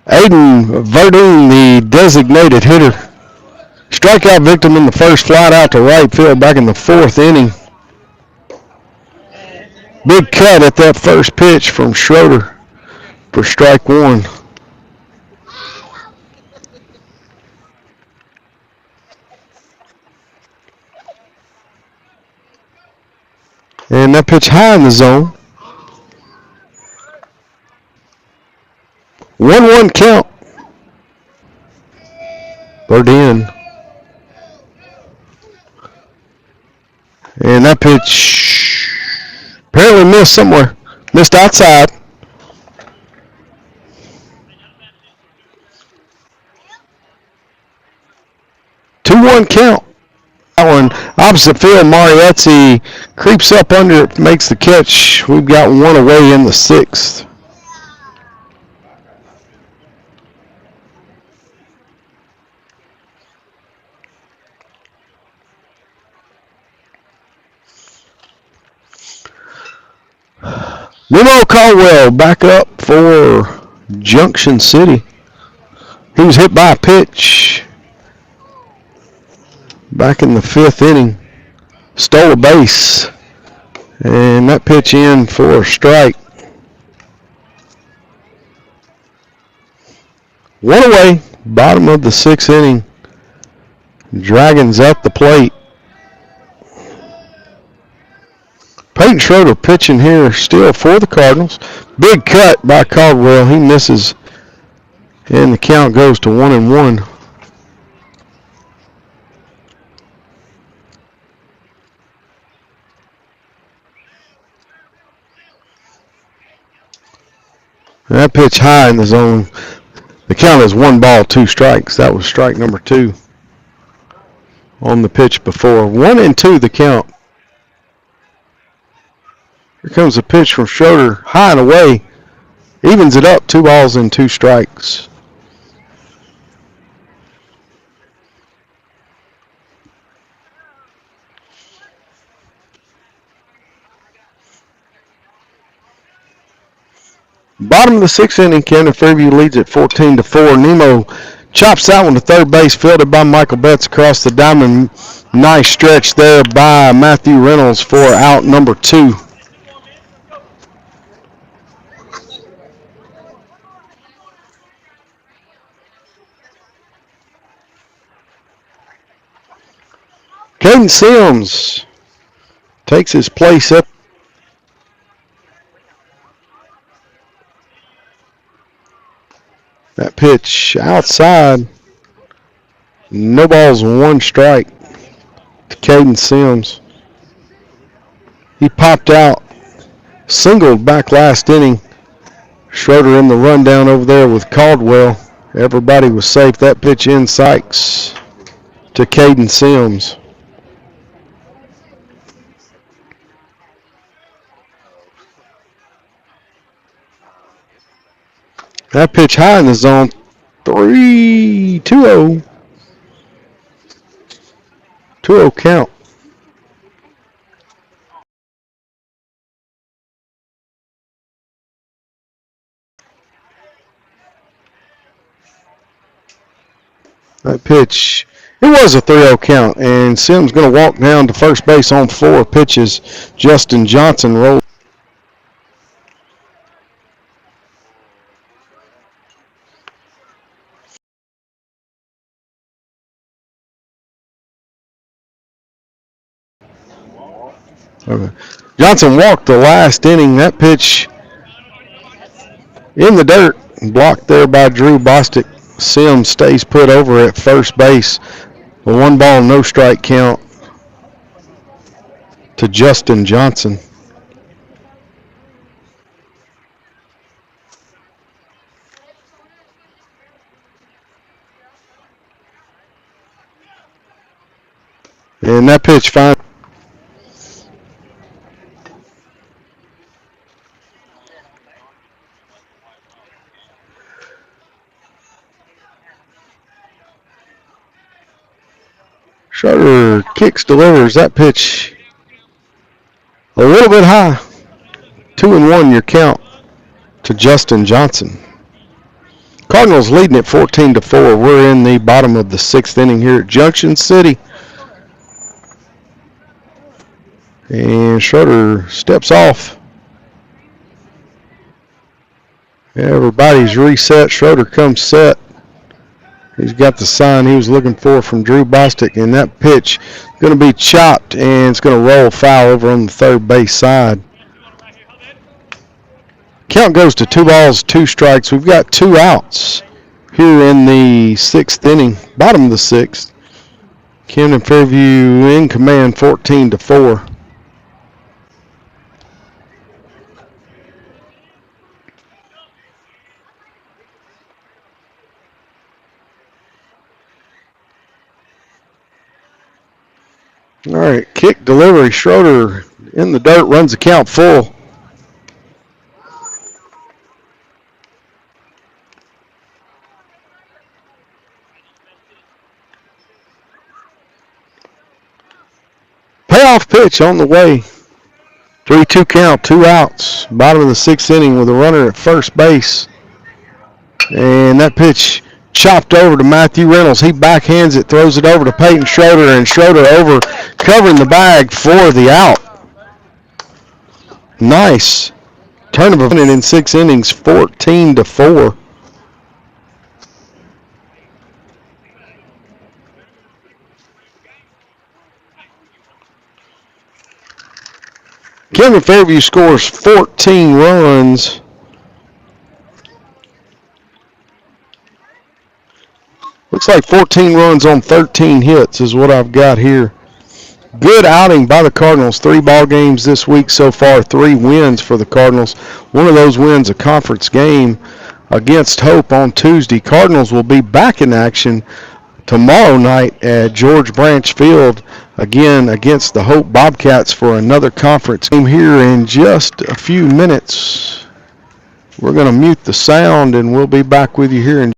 Aiden Verdun, the designated hitter. Strikeout victim in the first, flight out to right field back in the 4th inning. Big cut at that first pitch from Schroeder for strike 1. And that pitch high in the zone. 1-1 count. Verdun. that pitch apparently missed somewhere. Missed outside. 2-1 count. That one, opposite field, Mariezzi creeps up under it, makes the catch. We've got one away in the sixth. Nemo Caldwell back up for Junction City. He was hit by a pitch back in the fifth inning. Stole a base. And that pitch in for a strike. One away, bottom of the sixth inning. Dragons at the plate. Peyton Schroeder pitching here still for the Cardinals. Big cut by Caldwell. He misses, and the count goes to 1-1. That pitch high in the zone. The count is 1 ball, 2 strikes. That was strike number 2 on the pitch before. 1-2 the count. Here comes a pitch from Schroeder, high and away. Evens it up, 2 balls and 2 strikes. Bottom of the sixth inning, CamdenFairview leads at 14-4. Nemo chops that one to third base, fielded by Michael Betts across the diamond. Nice stretch there by Matthew Reynolds for out number 2. Caden Sims takes his place up. That pitch outside. No balls, 1 strike to Caden Sims. He popped out, singled back last inning. Schroeder in the rundown over there with Caldwell. Everybody was safe. That pitch in Sykes to Caden Sims. That pitch high in the zone. 3-2-0. 2-0 count. That pitch, it was a 3-0 count, and Sims going to walk down to first base on 4 pitches. Justin Johnson rolled. Okay. Johnson walked the last inning. That pitch in the dirt, blocked there by Drew Bostic. Sims stays put over at first base. A 1 ball, no strike count to Justin Johnson. And that pitch fine. Schroeder kicks, delivers. That pitch a little bit high. 2-1 your count to Justin Johnson. Cardinals leading at 14-4. We're in the bottom of the 6th inning here at Junction City. And Schroeder steps off. Everybody's reset. Schroeder comes set. He's got the sign he was looking for from Drew Bostic, and that pitch going to be chopped, and it's going to roll foul over on the third base side. Count goes to 2 balls, 2 strikes. We've got 2 outs here in the 6th inning, bottom of the 6th. CamdenFairview in command, 14-4. All right, kick delivery. Schroeder in the dirt, runs the count full. Payoff pitch on the way. 3-2 count, 2 outs. Bottom of the 6th inning with a runner at first base. And that pitch chopped over to Matthew Reynolds. He backhands it, throws it over to Peyton Schroeder, and Schroeder over covering the bag for the out. Nice turn of events in 6 innings, 14-4. CamdenFairview scores 14 runs. Looks like 14 runs on 13 hits is what I've got here. Good outing by the Cardinals. 3 ball games this week so far. 3 wins for the Cardinals. One of those wins a conference game against Hope on Tuesday. Cardinals will be back in action tomorrow night at George Branch Field again against the Hope Bobcats for another conference game here in just a few minutes. We're going to mute the sound and we'll be back with you here in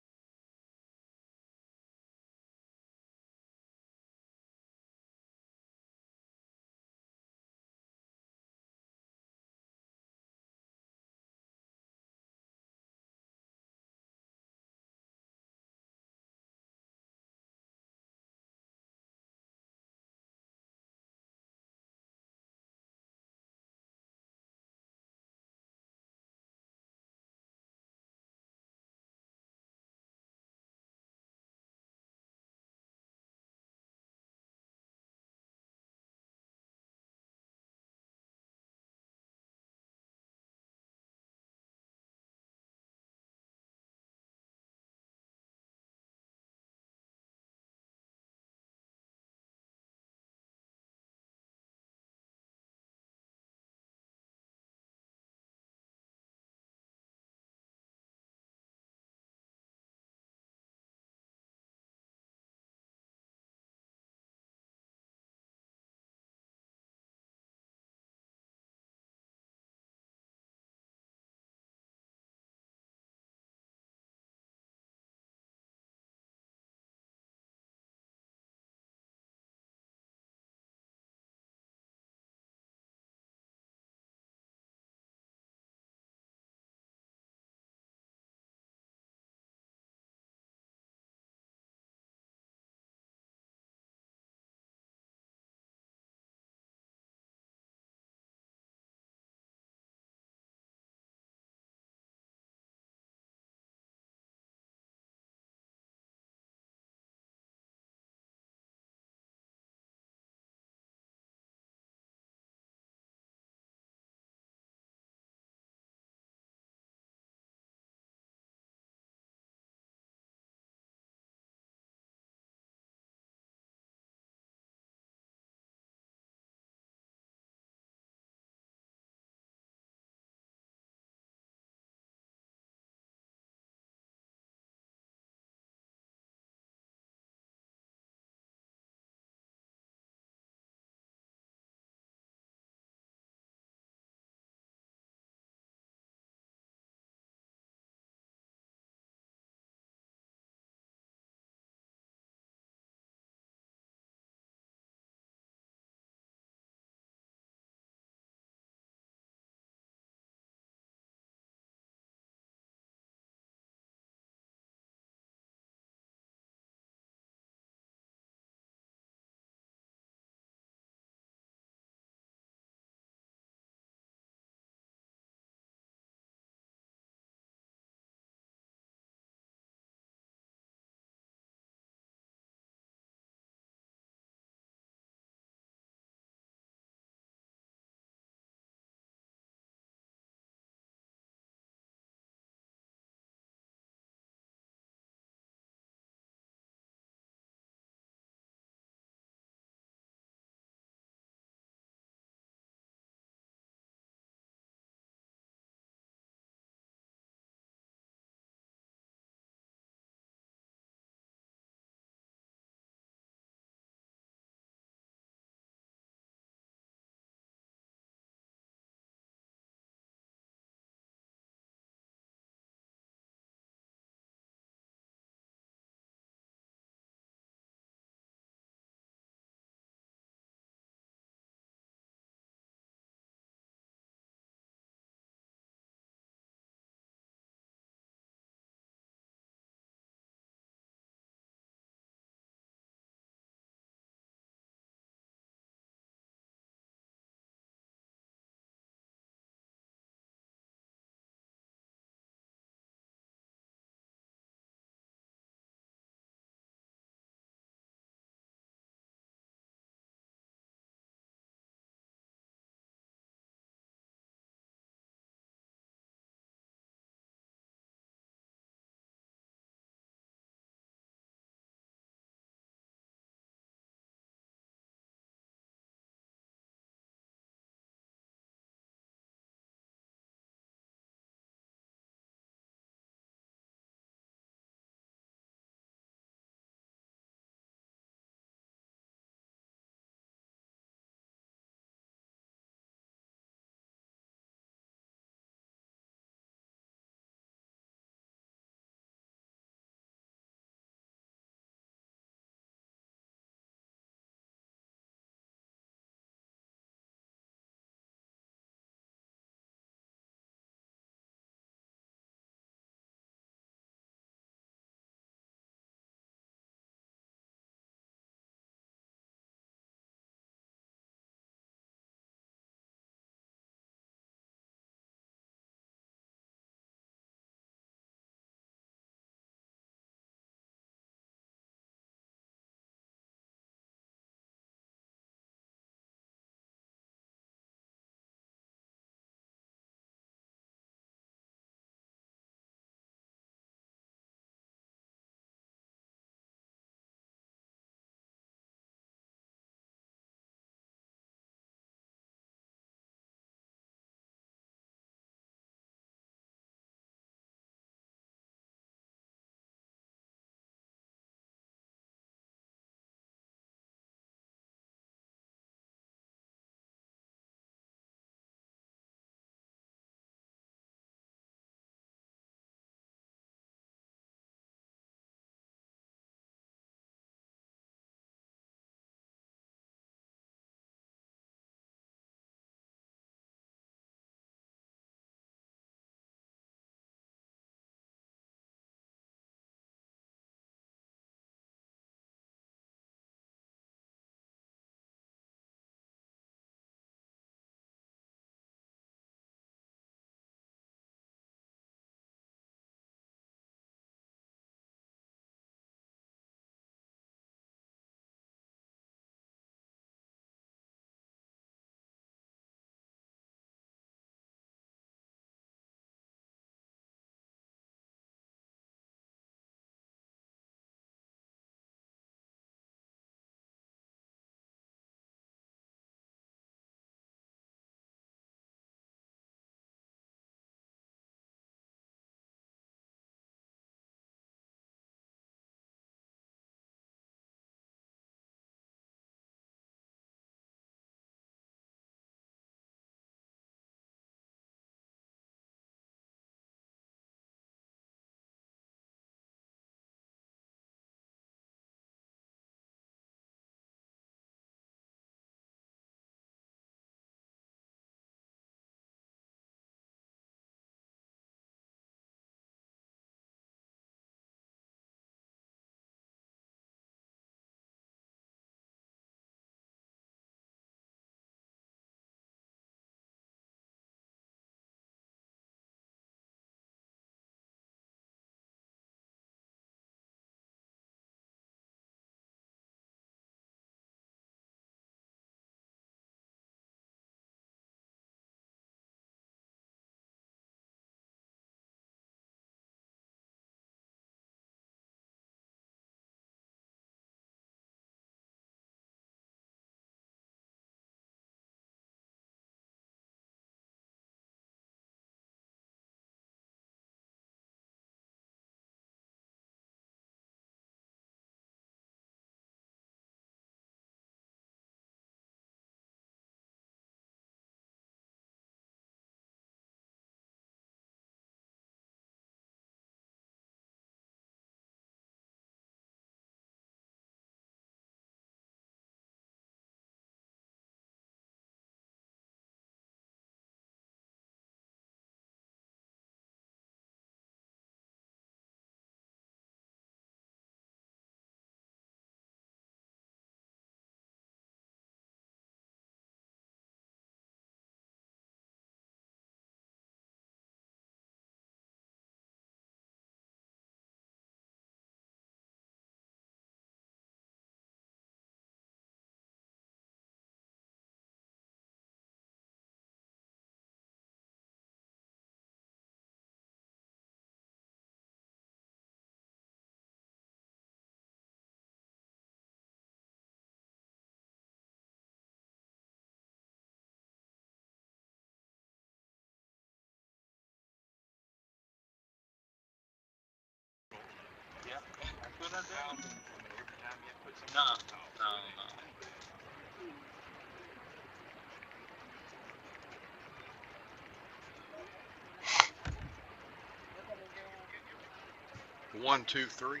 One, two, three.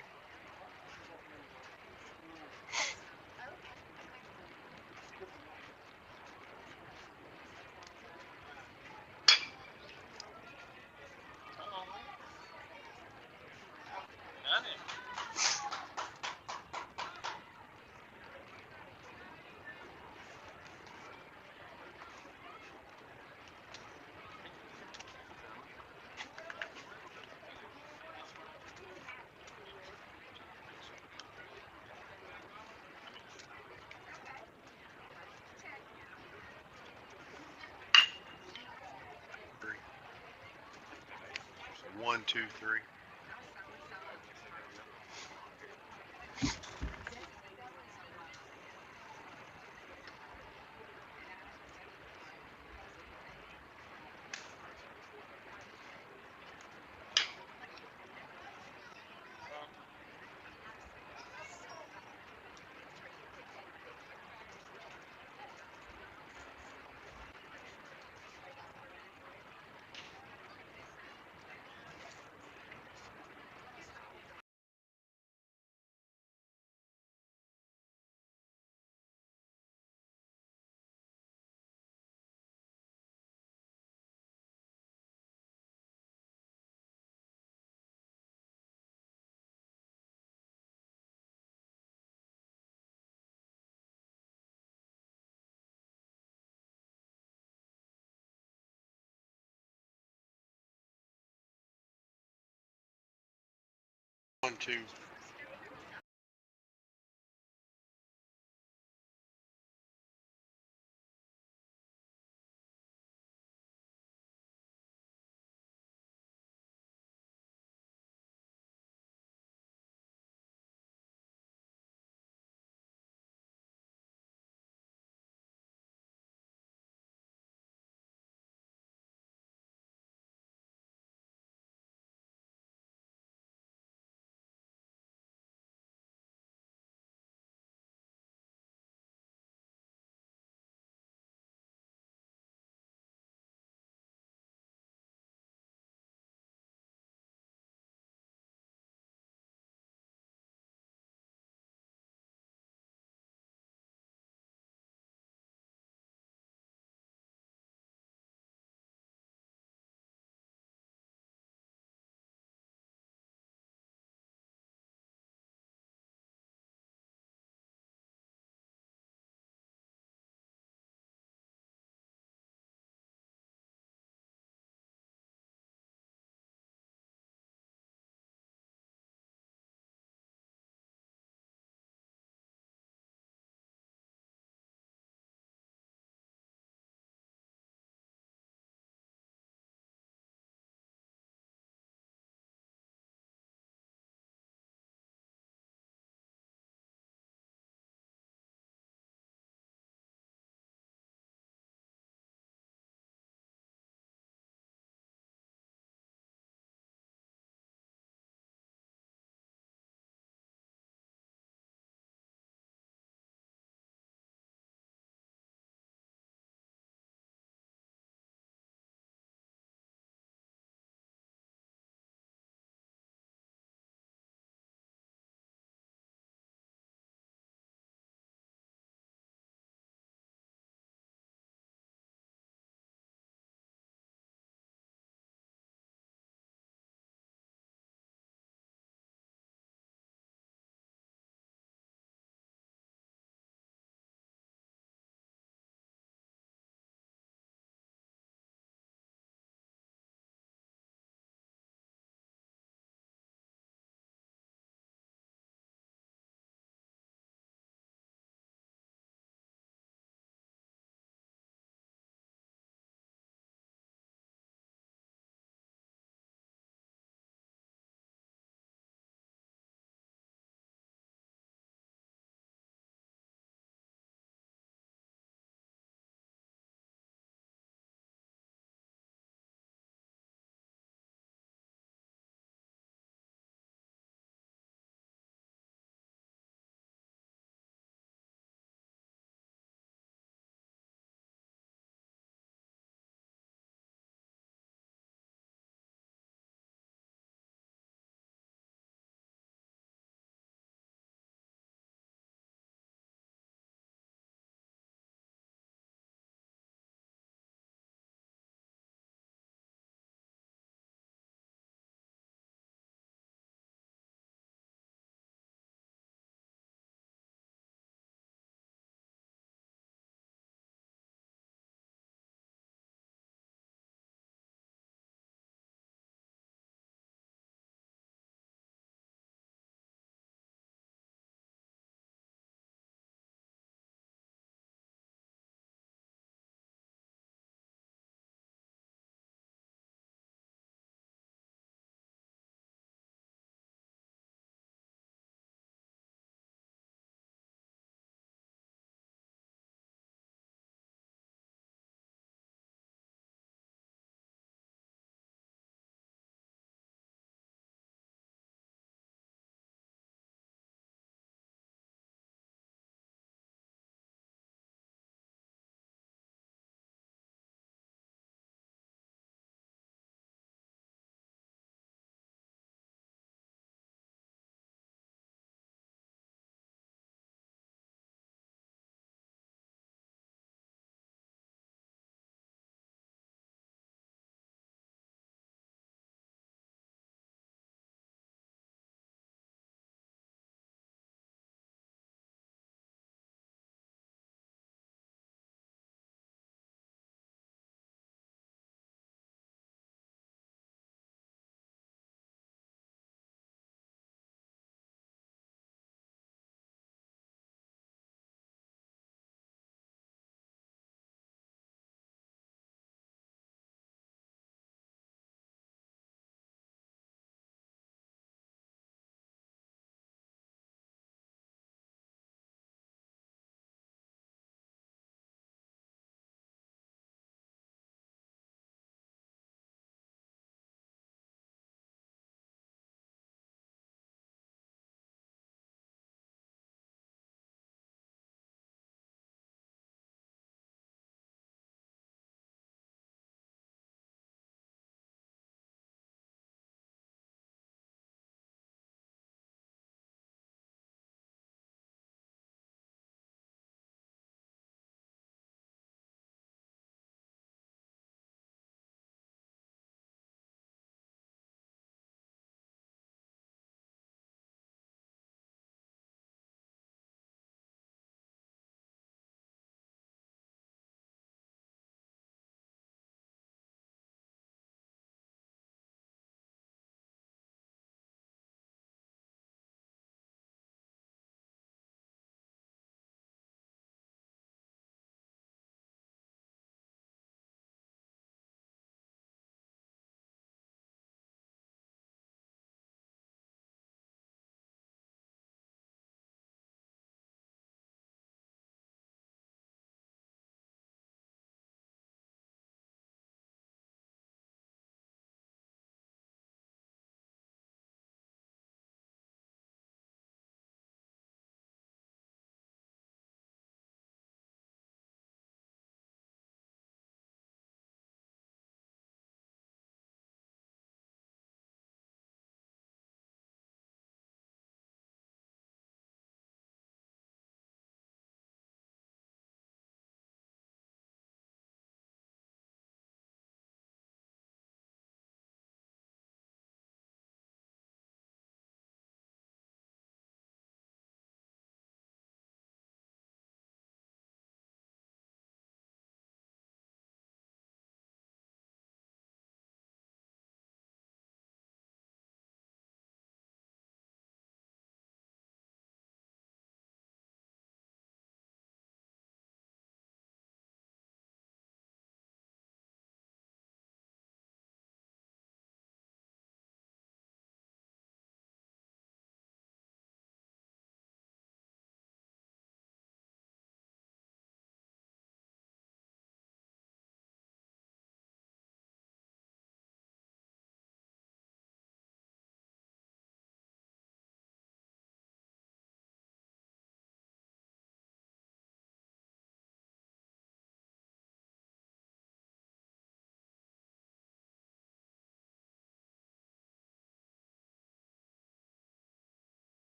One, two, three. One, two.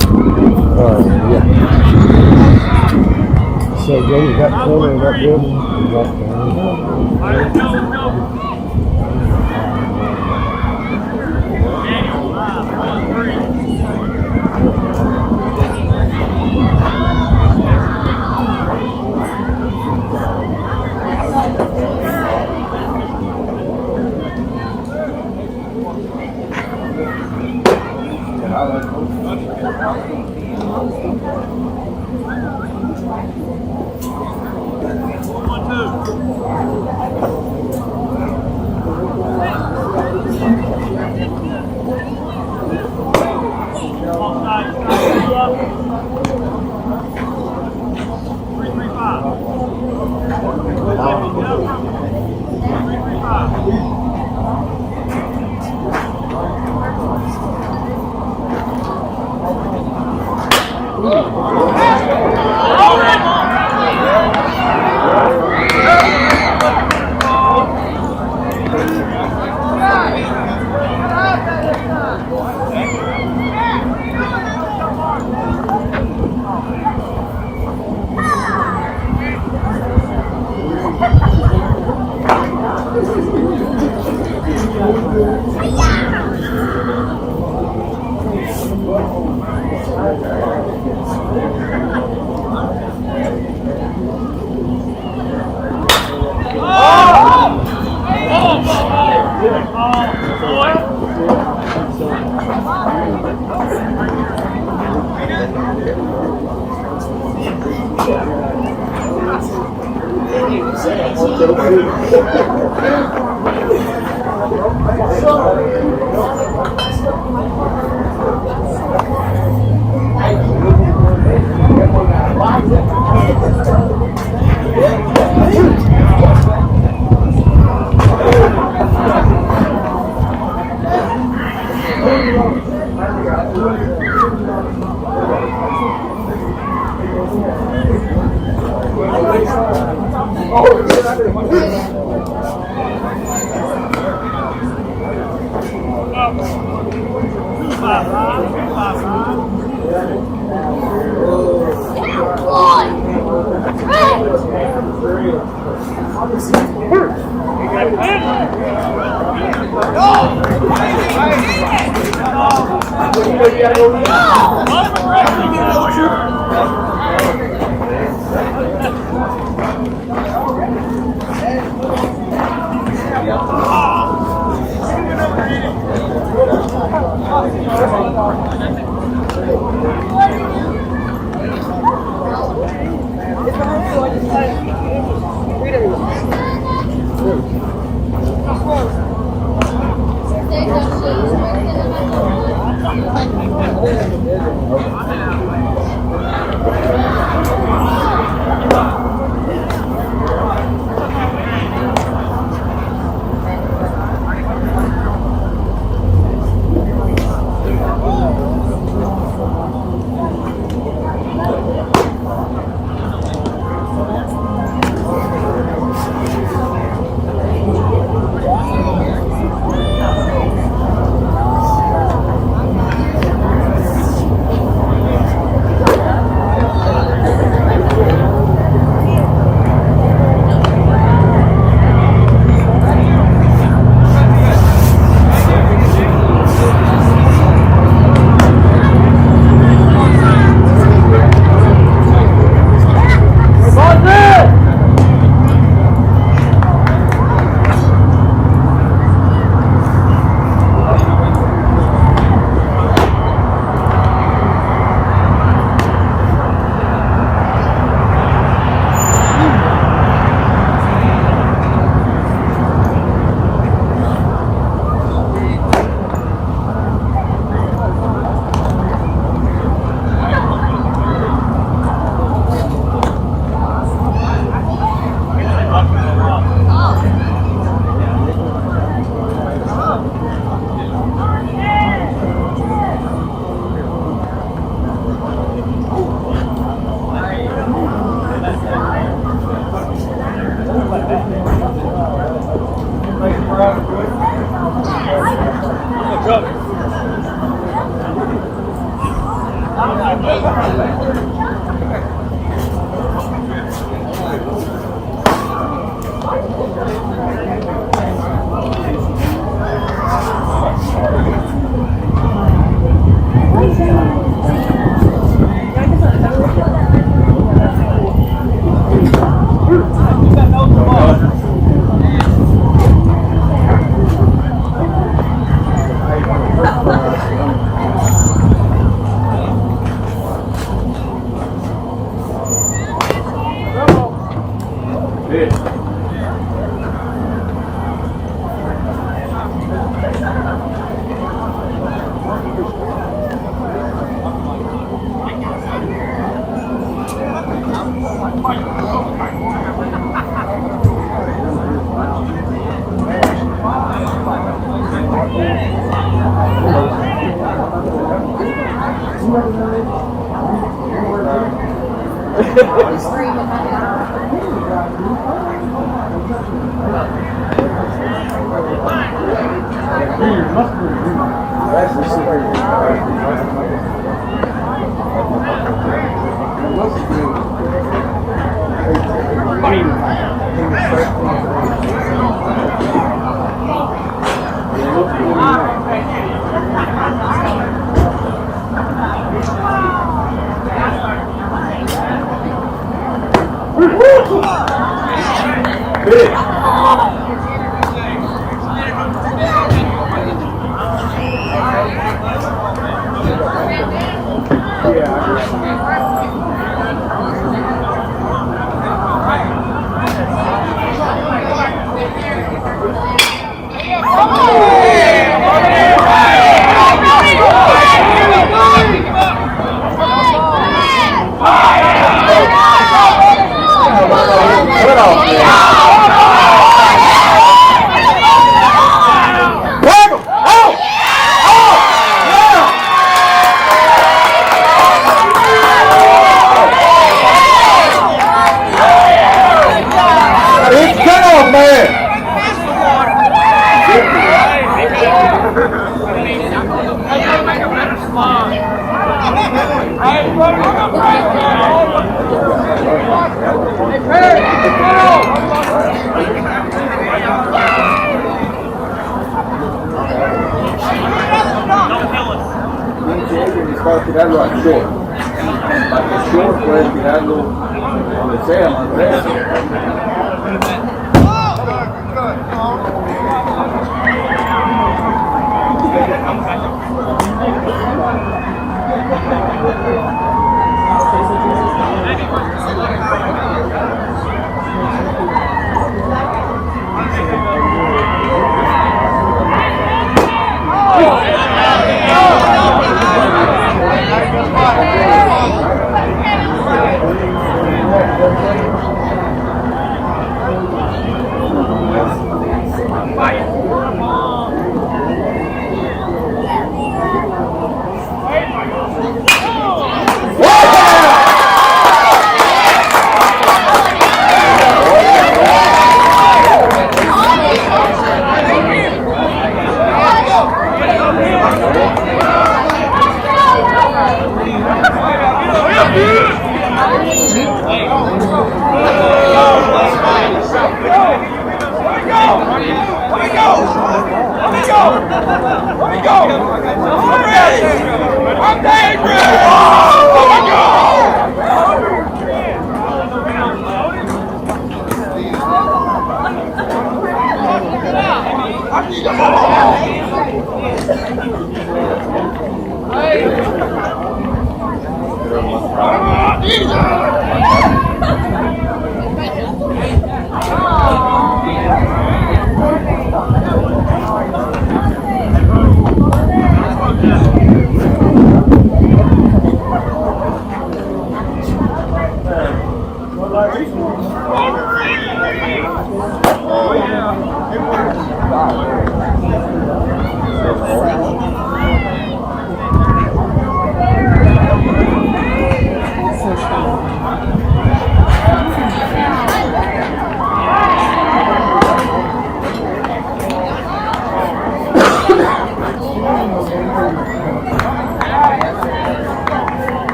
Yeah. So go to that corner of that building and walk down.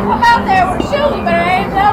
Come out there, we're shooting, but I ain't done